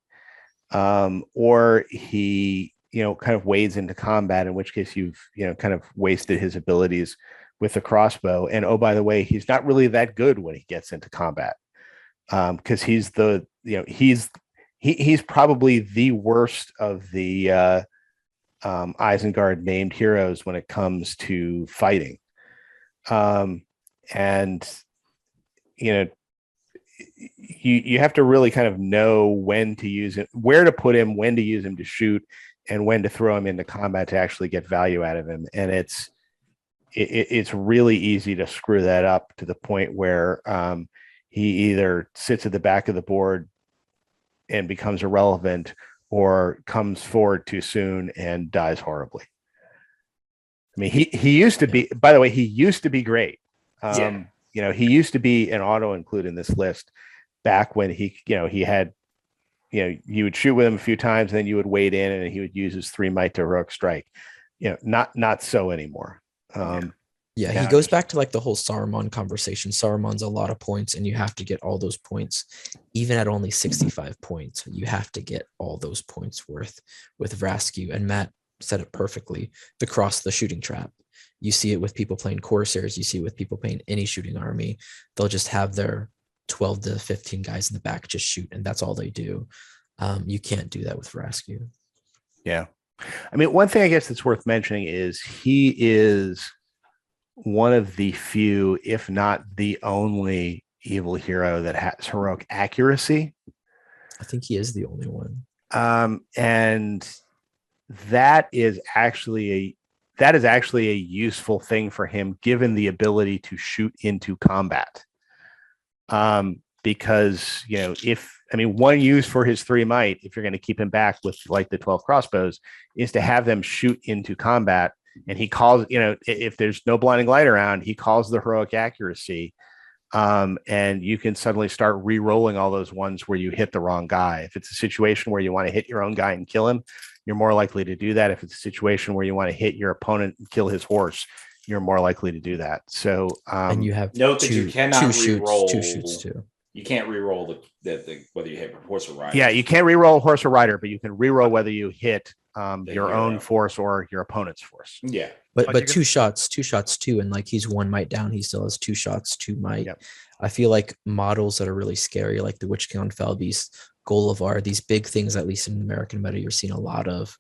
or he kind of wades into combat, in which case you've kind of wasted his abilities with the crossbow. And oh, by the way, he's not really that good when he gets into combat, because he's he's probably the worst of the Isengard named heroes when it comes to fighting. And you have to really kind of know when to use it, where to put him, when to use him to shoot, and when to throw him into combat to actually get value out of him. And it's really easy to screw that up to the point where he either sits at the back of the board and becomes irrelevant, or comes forward too soon and dies horribly. I mean, he used to be, by the way, he used to be great. He used to be an auto include in this list back when he had, you would shoot with him a few times, and then you would wade in and he would use his 3 might to heroic strike. Not so anymore. He goes back to like the whole Sarman conversation. Saruman's a lot of points, and you have to get all those points. Even at only 65 points, you have to get all those points worth with Vrascu. And Matt said it perfectly. The shooting trap. You see it with people playing Corsairs. You see it with people playing any shooting army. They'll just have their 12 to 15 guys in the back just shoot, and that's all they do. You can't do that with Vrascu. Yeah. I mean, one thing I guess that's worth mentioning is he is one of the few, if not the only, evil hero that has heroic accuracy. I think he is the only one. And that is actually a useful thing for him, given the ability to shoot into combat. Because one use for his 3 might, if you're going to keep him back with like the 12 crossbows, is to have them shoot into combat. And he calls, if there's no blinding light around, he calls the heroic accuracy. And you can suddenly start re-rolling all those ones where you hit the wrong guy. If it's a situation where you want to hit your own guy and kill him, you're more likely to do that. If it's a situation where you want to hit your opponent and kill his horse, you're more likely to do that. So, and you have note that you cannot re-roll 2 shoots too. You can't re-roll the whether you hit horse or rider. Yeah, you can't re-roll horse or rider, but you can re-roll whether you hit your own hero. Force or your opponent's force. Yeah, but 2 shots too, and like he's 1 might down, he still has 2 shots, 2 might. Yep. I feel like models that are really scary, like the Witch King on Felbeast, Golivar, these big things, at least in American meta, you're seeing a lot of,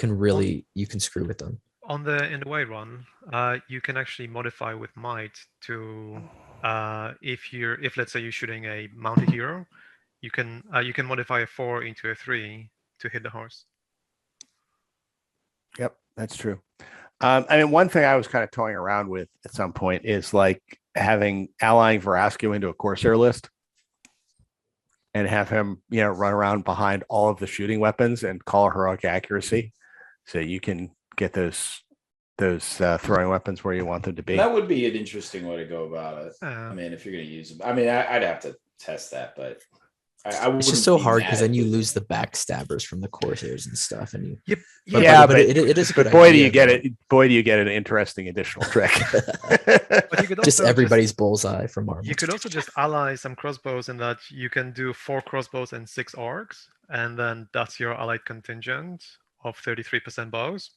you can screw with them. In the way run, you can actually modify with might to if let's say you're shooting a mounted hero, you can modify a 4 into a 3 to hit the horse. Yep, that's true. One thing I was kind of toying around with at some point is like allying Verascu into a Corsair list. and have him, run around behind all of the shooting weapons and call heroic accuracy, so you can get those throwing weapons where you want them to be. That would be an interesting way to go about it. I mean, if you're going to use them, I mean, I'd have to test that, but it's just so hard because then you lose the backstabbers from the Corsairs and stuff, and you. But it is. But boy, do you get it! Boy, do you get an interesting additional trick. But you could Just also everybody's bullseye from Marvel. You could also just ally some crossbows in that you can do 4 crossbows and 6 orcs, and then that's your allied contingent of 33% bows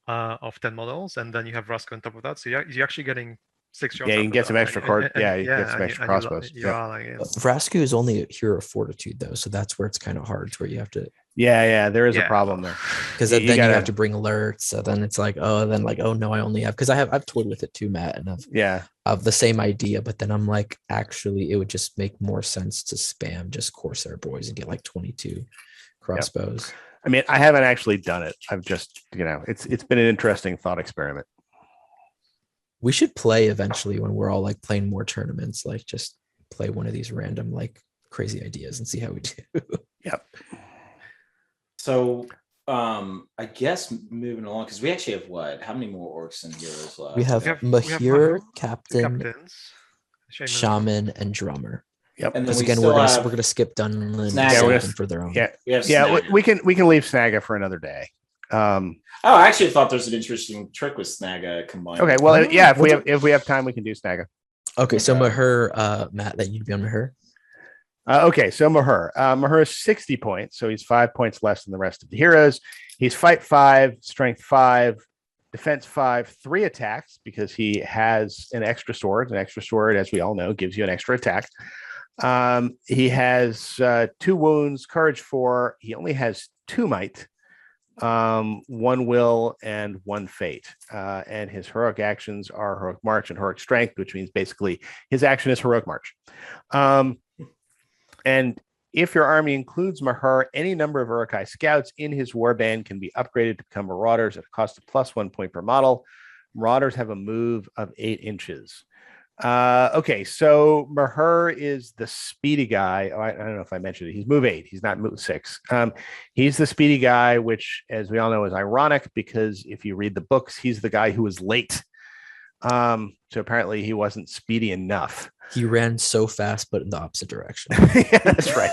of 10 models, and then you have Rasko on top of that. So you're actually getting 6 shots. Yeah, you can get some extra you get some extra crossbows. Vrasku is only a hero of fortitude though, so that's where it's kind of hard. Where you have to. Yeah, there is a problem there because then you have to bring alerts. So then it's like, oh no, I only have because I've toyed with it too, Matt, and of the same idea, but then I'm like, actually, it would just make more sense to spam just Corsair boys and get like 22 crossbows. Yep. I mean, I haven't actually done it. I've just, it's been an interesting thought experiment. We should play eventually when we're all like playing more tournaments, like just play one of these random like crazy ideas and see how we do. Yep. So I guess moving along, because we actually have how many more orcs and heroes left? We have Mahir, Captain, Shaman, and Drummer. Yep. And because again, we're gonna skip Dunland for their own. We can leave Snaga for another day. I actually thought there's an interesting trick with Snaga combined. Okay, well, if we have time, we can do Snaga. Okay, so Mahir, Matt, that you'd be on Mahir. Okay, so Mahir is 60 points, so he's 5 points less than the rest of the heroes. He's fight 5, strength 5, defense 5, 3 attacks because he has an extra sword. An extra sword, as we all know, gives you an extra attack. He has 2 wounds, courage 4. He only has 2 might. 1 will and 1 fate, and his heroic actions are heroic march and heroic strength, which means basically his action is heroic march. And if your army includes Mahir, any number of Urukai scouts in his warband can be upgraded to become Marauders at a cost of +1 point per model. Marauders have a move of 8 inches. Okay, so Mahir is the speedy guy. I don't know if I mentioned it. He's move 8. He's not move 6. He's the speedy guy, which, as we all know, is ironic because if you read the books, he's the guy who was late. So apparently he wasn't speedy enough. He ran so fast, but in the opposite direction. Yeah, that's right.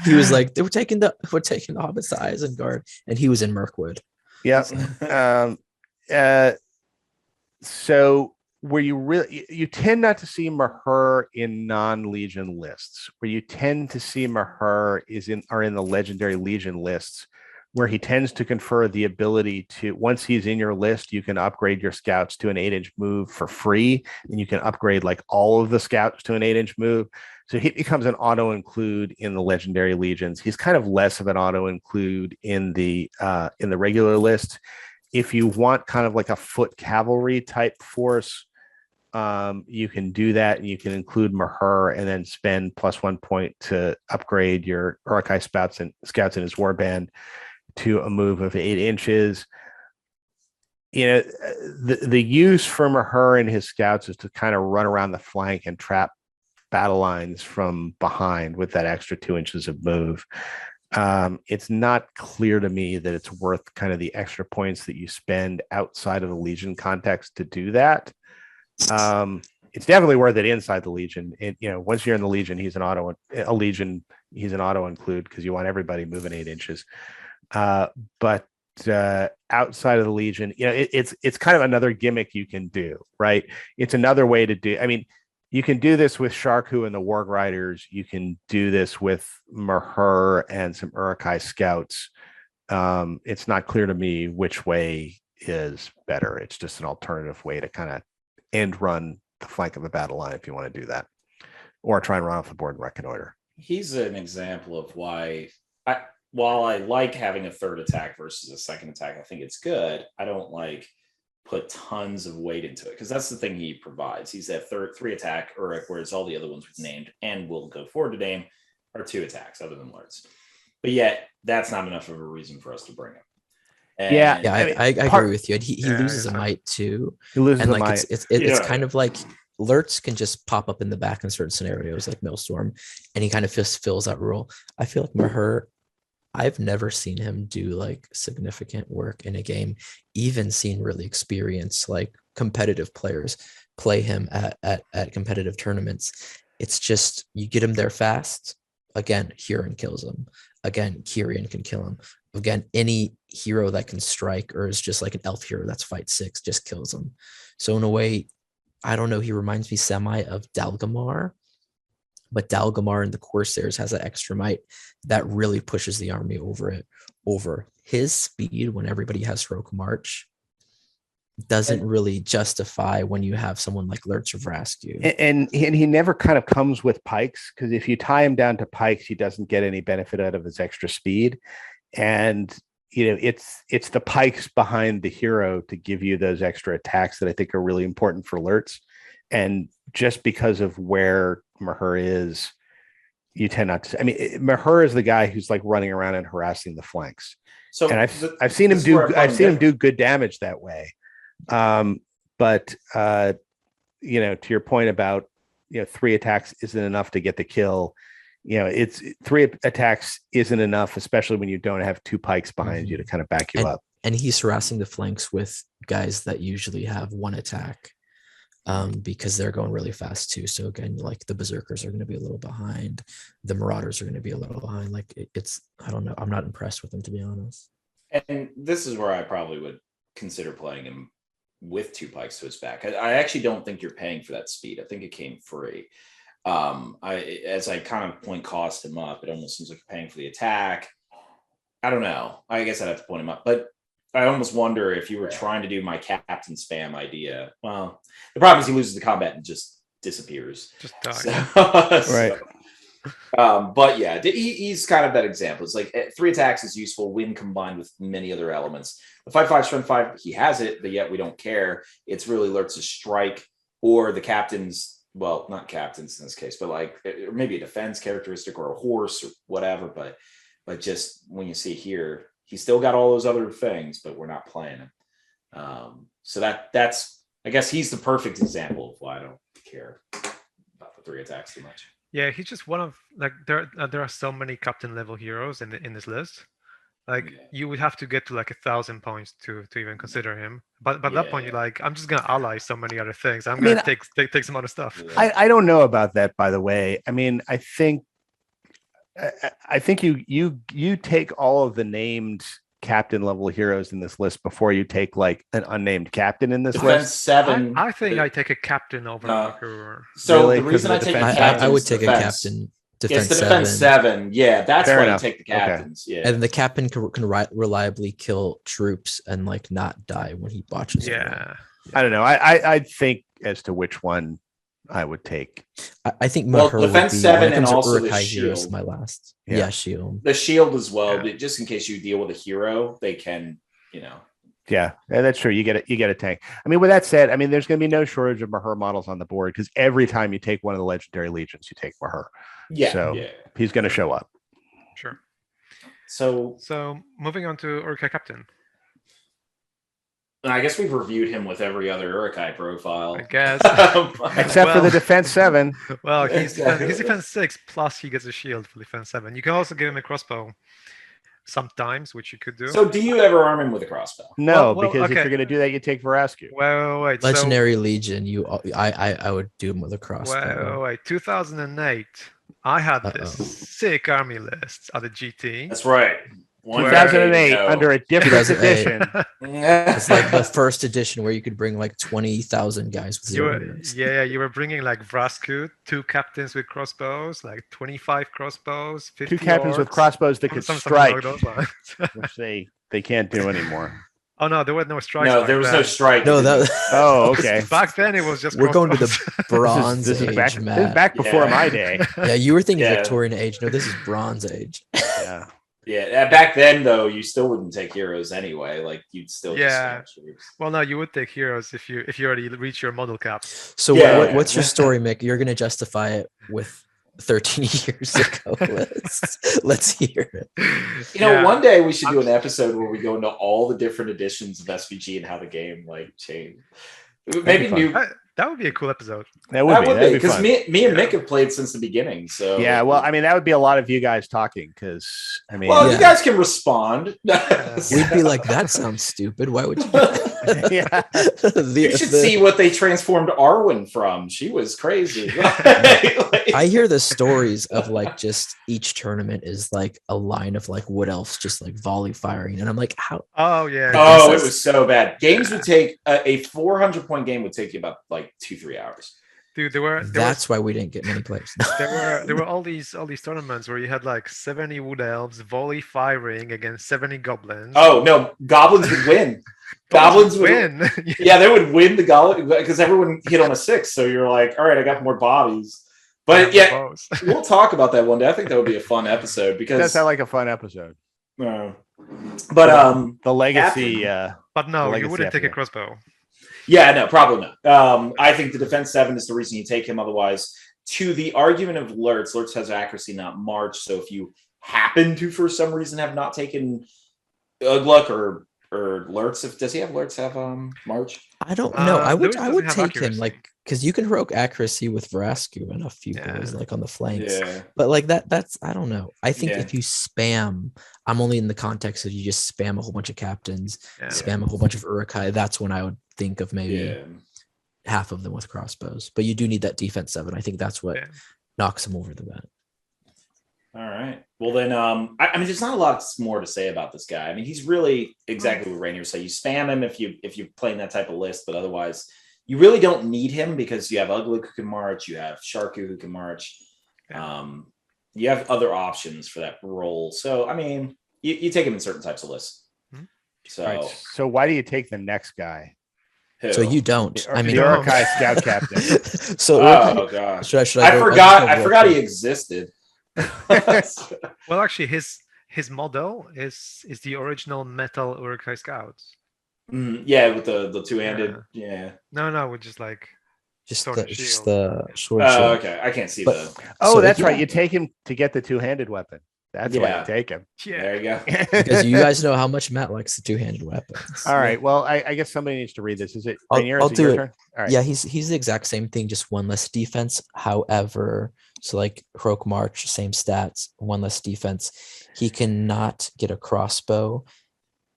He was like, we're taking the hobbits to Isengard, and he was in Mirkwood. Yeah. So where you tend not to see Mahir in non-Legion lists. Where you tend to see Mahir are in the Legendary Legion lists, where he tends to confer the ability to, once he's in your list, you can upgrade your scouts to an 8-inch move for free, and you can upgrade like all of the scouts to an 8-inch move. So he becomes an auto include in the Legendary Legions. He's kind of less of an auto include in the regular list. If you want kind of like a foot cavalry type force, you can do that, and you can include Mahir and then spend +1 point to upgrade your Urukai scouts in his warband to a move of 8 inches. The use for Mahir and his scouts is to kind of run around the flank and trap battle lines from behind with that extra 2 inches of move. It's not clear to me that it's worth kind of the extra points that you spend outside of the Legion context to do that. It's definitely worth it inside the Legion. Once you're in the Legion, he's an auto include because you want everybody moving 8 inches. But outside of the Legion, it's kind of another gimmick you can do, right? It's another way to do. I mean, you can do this with Sharku and the Warg Riders. You can do this with Mahir and some Urukai scouts. It's not clear to me which way is better. It's just an alternative way to kind of end run the flank of a battle line if you want to do that, or try and run off the board and reconnoiter. He's an example of why, while I like having a third attack versus a second attack, I think it's good. I don't put tons of weight into it because that's the thing he provides. He's that 3 attack Uruk, whereas all the other ones we've named and will go forward to name are 2 attacks other than Lords. But yet that's not enough of a reason for us to bring him. I agree with you. And he loses a might too. He loses and a might. It's kind of like Lurtz can just pop up in the back in certain scenarios like Maelstrom, and he kind of just fills that role. I feel like Maher, I've never seen him do like significant work in a game, even seen really experienced like competitive players play him at competitive tournaments. It's just you get him there fast. Again, Huron kills him. Again, Kyrian can kill him. Again, any hero that can strike or is just like an elf hero that's fight 6 just kills him. So in a way, I don't know, he reminds me semi of Dalgamar, but Dalgamar in the Corsairs has that extra might that really pushes the army over his speed when everybody has heroic march doesn't really justify when you have someone like Lurtz or Vrasku. And he never kind of comes with pikes, because if you tie him down to pikes, he doesn't get any benefit out of his extra speed. And it's the pikes behind the hero to give you those extra attacks that I think are really important for Lurtz. And just because of where Maher is, you tend not to. I mean, Maher is the guy who's like running around and harassing the flanks. So, and I've seen him do good damage that way. But to your point about 3 attacks isn't enough to get the kill. It's 3 attacks isn't enough, especially when you don't have 2 pikes behind you to kind of back you up. And he's harassing the flanks with guys that usually have 1 attack, because they're going really fast too. So again, like the Berserkers are going to be a little behind, the Marauders are going to be a little behind. Like it's I don't know. I'm not impressed with him, to be honest. And this is where I probably would consider playing him with 2 pikes to his back. I actually don't think you're paying for that speed. I think it came free. As I kind of point cost him up, it almost seems like you're paying for the attack. I don't know. I guess I'd have to point him up, but I almost wonder if you were trying to do my captain spam idea. Well, the problem is he loses the combat and just disappears. Just dies. Right. But yeah, he's kind of that example. It's like 3 attacks is useful when combined with many other elements. The 5/5 strength 5, he has it, but yet we don't care. It's really Lurtz's strike or the captain's, well, not captains in this case, but like maybe a defense characteristic or a horse or whatever. But just when you see here, he's still got all those other things, but we're not playing him. So that's I guess he's the perfect example of why I don't care about the 3 attacks too much. Yeah, he's just one of like there are so many captain level heroes in this list. Like you would have to get to like 1,000 points to even consider him. But at that point, you're like, I'm just gonna ally so many other things. I'm gonna take some other stuff. I don't know about that, by the way. I mean, I think you take all of the named captain level heroes in this list before you take like an unnamed captain in this list. 7. I think I take a captain over Marker. So really? The reason I take a captain, I would take a captain. Defense 7. Yeah, that's why I take the captains. Okay. Yeah, and the captain can reliably kill troops and like not die when he botches. Yeah. I don't know. I think as to which one I would take. I think Maher defense would be 7 and also the heroes shield. My last. Yeah, shield. The shield as well, just in case you deal with a hero, they can, Yeah, that's true. You get a tank. I mean, with that said, I mean, there's going to be no shortage of Maher models on the board because every time you take one of the legendary legions, you take Maher. Yeah. So he's going to show up. Sure. So moving on to Orica Captain. I guess we've reviewed him with every other Urukai profile. I guess. Except for the defense 7. Well, he's defense 6 plus he gets a shield for defense 7. You can also give him a crossbow sometimes, which you could do. So do you ever arm him with a crossbow? No, because if you're going to do that, you take Vrasku. Well, wait. Legendary Legion, I would do him with a crossbow. Well, wait. 2008, I had this sick army list at the GT. That's right. 2008 under a different edition. It's like the first edition where you could bring like 20,000 guys with you were bringing like Vrasku, 2 captains with crossbows, like 25 crossbows, 50 2 captains orcs, with crossbows that could strike, which they can't do anymore. Oh no, there was no strike. No, there was no strike. No, that. Okay. Back then, it was just. We're going to the Bronze Age. This is back before my day. Yeah, you were thinking Victorian Age. No, this is Bronze Age. Yeah. Yeah, back then though, you still wouldn't take heroes anyway. Like you'd still just well, no, you would take heroes if you already reach your model cap. So what's your story, Mick? You're going to justify it with 13 years ago. Let's hear it. One day we should do an episode where we go into all the different editions of SVG and how the game like changed. Maybe new. That would be a cool episode. That would be because fun. me and Mick have played since the beginning. So yeah, well, I mean, that would be a lot of you guys talking because I mean, you guys can respond. We'd be like, that sounds stupid. Why would you? yeah. You should see what they transformed Arwen from. She was crazy. I hear the stories of like just each tournament is like a line of like wood elves just like volley firing, and I'm like, how? Oh yeah. Oh, it was so bad. Games would take a 400-point game would take you about like 2-3 hours. Dude, that's why we didn't get many players. there were all these tournaments where you had like 70 wood elves volley firing against 70 goblins. Oh no, goblins would win. Goblins would win. Yeah, they would win the goblin because everyone hit on a 6. So you're like, all right, I got more bodies. But yeah, we'll talk about that one day. I think that would be a fun episode because that sounds like a fun episode. But the legacy. But no, you wouldn't take a crossbow. Yeah, no, probably not. I think the defense 7 is the reason you take him. Otherwise, to the argument of Lurtz has accuracy, not March. So if you happen to, for some reason, have not taken Ugluck or Lurtz, does he have Lurtz have March? I don't know. I would take accuracy. him like because you can heroic accuracy with Vrasku and a few boys like on the flanks. Yeah. But like that's I don't know. I think if you spam, I'm only in the context of you just spam a whole bunch of captains, spam a whole bunch of Urukai. That's when I would think of maybe half of them with crossbows. But you do need that defense 7. I think that's what knocks him over the bat. All right. Well, then, I mean, there's not a lot more to say about this guy. I mean, he's really exactly what Rainier said. You spam him if you're playing that type of list, but otherwise, you really don't need him because you have Ugluck who can march, you have Sharku who can march. You have other options for that role. So, I mean, you take him in certain types of lists. So, right. So why do you take the next guy? Who? So you don't. I mean, the Urukai scout captain. So, oh gosh, should I forgot he existed. Well, actually, his model is the original metal Urukai scouts. Yeah, with the two-handed. Yeah. No, with just like the sword. Oh, okay. I can't see the. Oh, so that's right. You take him to get the two-handed weapon. That's why you take him. Yeah. There you go. Because you guys know how much Matt likes the two-handed weapons. All right. Well, I guess somebody needs to read this. Is it Rainier? I'll do it. Turn? All right. Yeah, he's the exact same thing, just one less defense. However, so like Heroic March, same stats, one less defense. He cannot get a crossbow,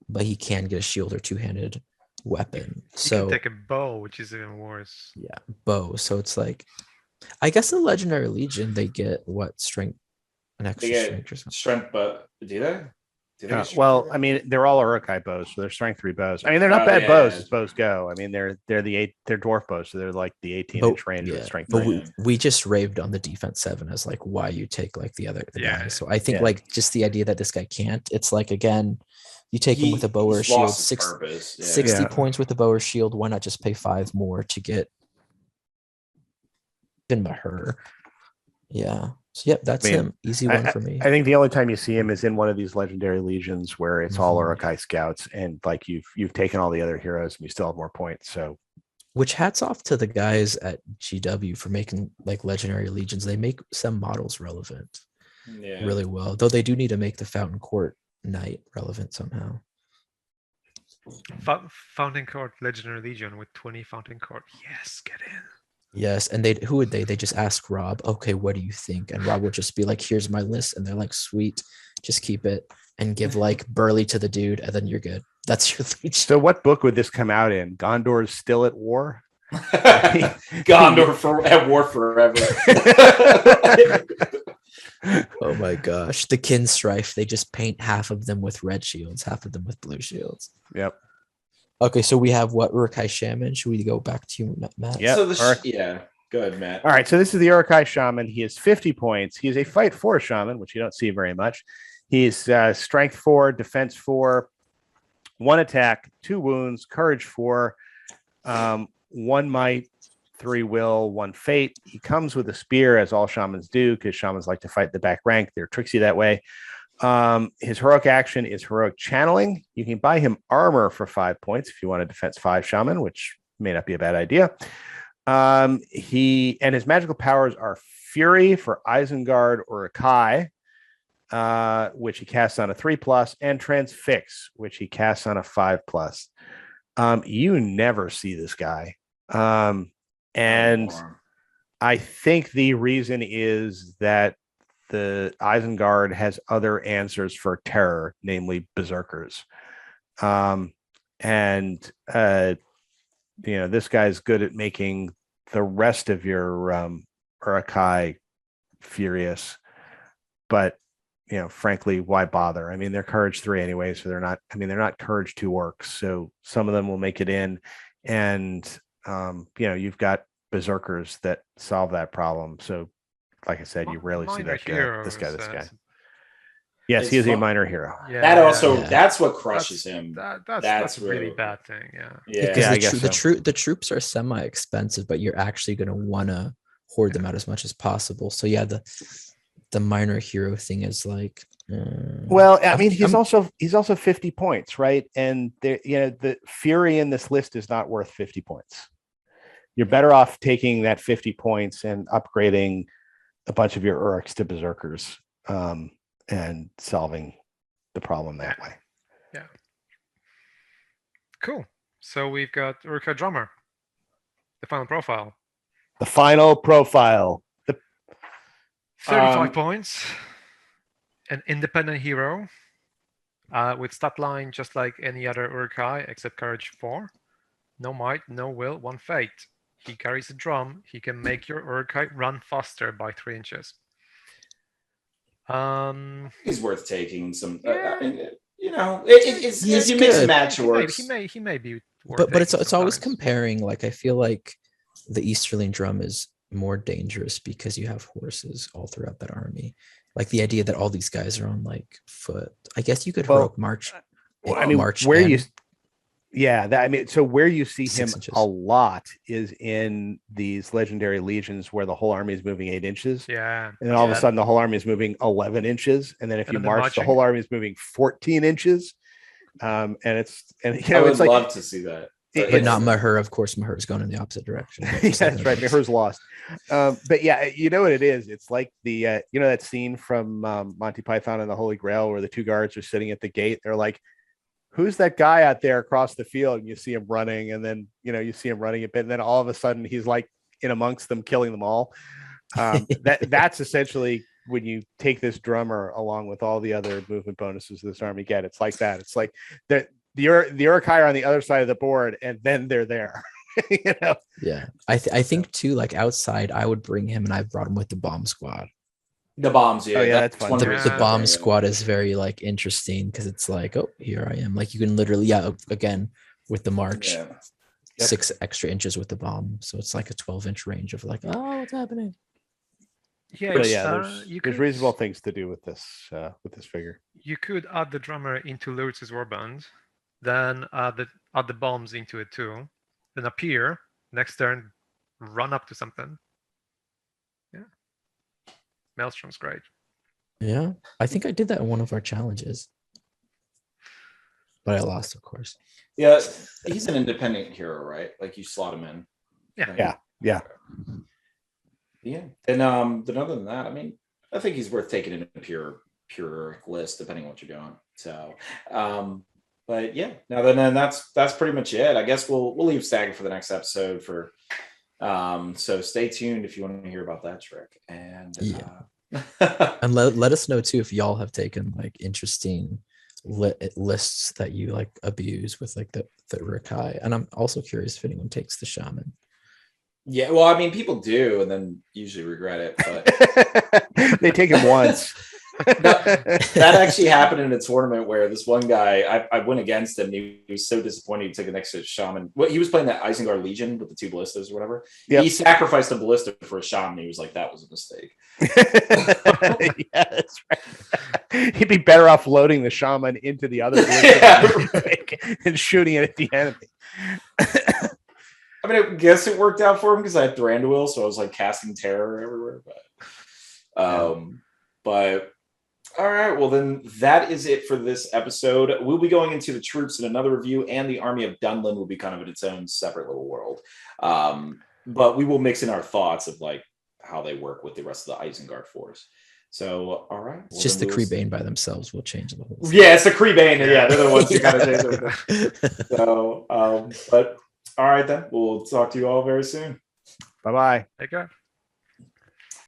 but he can get a shield or two-handed weapon. You can take a bow, which is even worse. Yeah, bow. So it's like, I guess the Legendary Legion, they get what strength, an extra strength or something. Strength, but do they? Well, I mean, they're all Urukai bows, so they're strength 3 bows. I mean, they're not bad bows as bows go. I mean, they're dwarf bows, so they're like the 18-inch range with strength 3. But we just raved on the defense 7 as like why you take like the guy. So I think like just the idea that this guy can't. It's like again, you take him with a bow or a shield, 60 points with a bow or shield. Why not just pay 5 more to get in by her? Yeah. So yep, that's him. Easy one for me. I think the only time you see him is in one of these legendary legions where it's all Urukai scouts, and like you've taken all the other heroes and you still have more points. So, which hats off to the guys at GW for making like legendary legions. They make some models relevant really well, though they do need to make the Fountain Court Knight relevant somehow. Fountain Court Legendary Legion with 20 Fountain Court. Yes, get in. Yes, and who would they just ask Rob, okay, what do you think? And Rob would just be like, here's my list, and they're like, sweet, just keep it and give like Burley to the dude, and then you're good. That's your legion. So what book would this come out in? Gondor's still at war? Gondor at war forever. Oh my gosh, the kin strife. They just paint half of them with red shields, half of them with blue shields. Yep. Okay, so we have what, Urukai Shaman? Should we go back to you, Matt? Yeah. So go ahead, Matt. All right, so this is the Urukai Shaman. He has 50 points. He is a fight 4 shaman, which you don't see very much. He's strength 4, defense 4, 1 attack, 2 wounds, courage 4, 1 might, 3 will, 1 fate. He comes with a spear, as all shamans do, because shamans like to fight the back rank. They're tricksy that way. His heroic action is heroic channeling. You can buy him armor for 5 points if you want a defense 5 shaman, which may not be a bad idea. His magical powers are Fury for Isengard or Akai, which he casts on a 3+, and Transfix, which he casts on a 5+. You never see this guy. And I think the reason is that the Isengard has other answers for terror, namely berserkers. This guy's good at making the rest of your Urukai furious, but frankly, why bother? I mean, they're courage 3 anyway, so they're not courage 2 orcs, so some of them will make it in, and you've got berserkers that solve that problem. So like I said, you rarely see that guy, this guy. Yes, he is a minor hero. Yeah, that's what crushes him. That's a really bad thing. Because the troops are semi-expensive, but you're actually going to want to hoard them out as much as possible. So yeah, the minor hero thing is like. Well, I mean, he's also 50 points, right? And the fury in this list is not worth 50 points. You're better off taking that 50 points and upgrading a bunch of your Urks to berserkers. And solving the problem that way. Yeah. Cool. So we've got Orica Drummer. The final profile. 35 points. An independent hero. With stat line just like any other Urukai except courage 4. No might, no will, 1 fate. He carries a drum. He can make your Urukai run faster by 3 inches. He's worth taking some. It's you mix and match works. He may be. But it's always comparing. Like I feel like the Easterling drum is more dangerous because you have horses all throughout that army. Like the idea that all these guys are on like foot. I guess you could heroic march. March where in. So where you see him a lot is in these legendary legions where the whole army is moving 8 inches. Yeah. And then all of a sudden the whole army is moving 11 inches. And then if you march, the whole army is moving 14 inches. I would love to see that. But not Maher, of course. Maher's going in the opposite direction. Yeah, that's right. Maher's lost. But yeah, you know what it is? It's like the that scene from Monty Python and the Holy Grail where the 2 guards are sitting at the gate. They're like, who's that guy out there across the field? And you see him running, and then you see him running a bit, and then all of a sudden he's like in amongst them, killing them all. That's essentially when you take this drummer along with all the other movement bonuses this army get. It's like that. It's like the Urukai are on the other side of the board, and then they're there. Yeah, I think too. Like outside, I would bring him, and I've brought him with the bomb squad. The bombs, that's fun. The bomb squad is very like interesting because it's like, oh, here I am. Like you can literally, again with the march, 6 extra inches with the bomb, so it's like a 12-inch range of like, oh, what's happening? There's reasonable things to do with this figure. You could add the drummer into Lurtz's warband, then add the bombs into it too, then appear next turn, run up to something. Maelstrom's great. Yeah, I think I did that in one of our challenges, but I lost, of course. Yeah, he's an independent hero, right? Like you slot him in. Yeah. And other than that, I mean, I think he's worth taking in a pure list, depending on what you're doing. So, but yeah, then that's pretty much it. I guess we'll leave Stagger for the next episode for. So stay tuned if you want to hear about that trick. And and let us know too if y'all have taken like interesting lists that you like abuse with like the Urukai. And I'm also curious if anyone takes the shaman. Yeah, well, I mean, people do, and then usually regret it. But they take him once. That actually happened in a tournament where this one guy, I went against him. He was so disappointed he took an extra shaman. Well, he was playing that Isengard Legion with the 2 ballistas or whatever. Yep. He sacrificed a ballista for a shaman. He was like, that was a mistake. Yeah, that's right. He'd be better off loading the shaman into the other and shooting it at the enemy. I mean, I guess it worked out for him because I had Thranduil, so I was like casting terror everywhere. But all right, well then that is it for this episode. We'll be going into the troops in another review, and the army of Dunlin will be kind of in its own separate little world. But we will mix in our thoughts of like how they work with the rest of the Isengard force. So all right, it's just the Creebane by themselves will change the whole. Yeah, it's the Creebane. Yeah, they're the ones who kind of change everything. So, but all right then, we'll talk to you all very soon. Bye bye. Take care.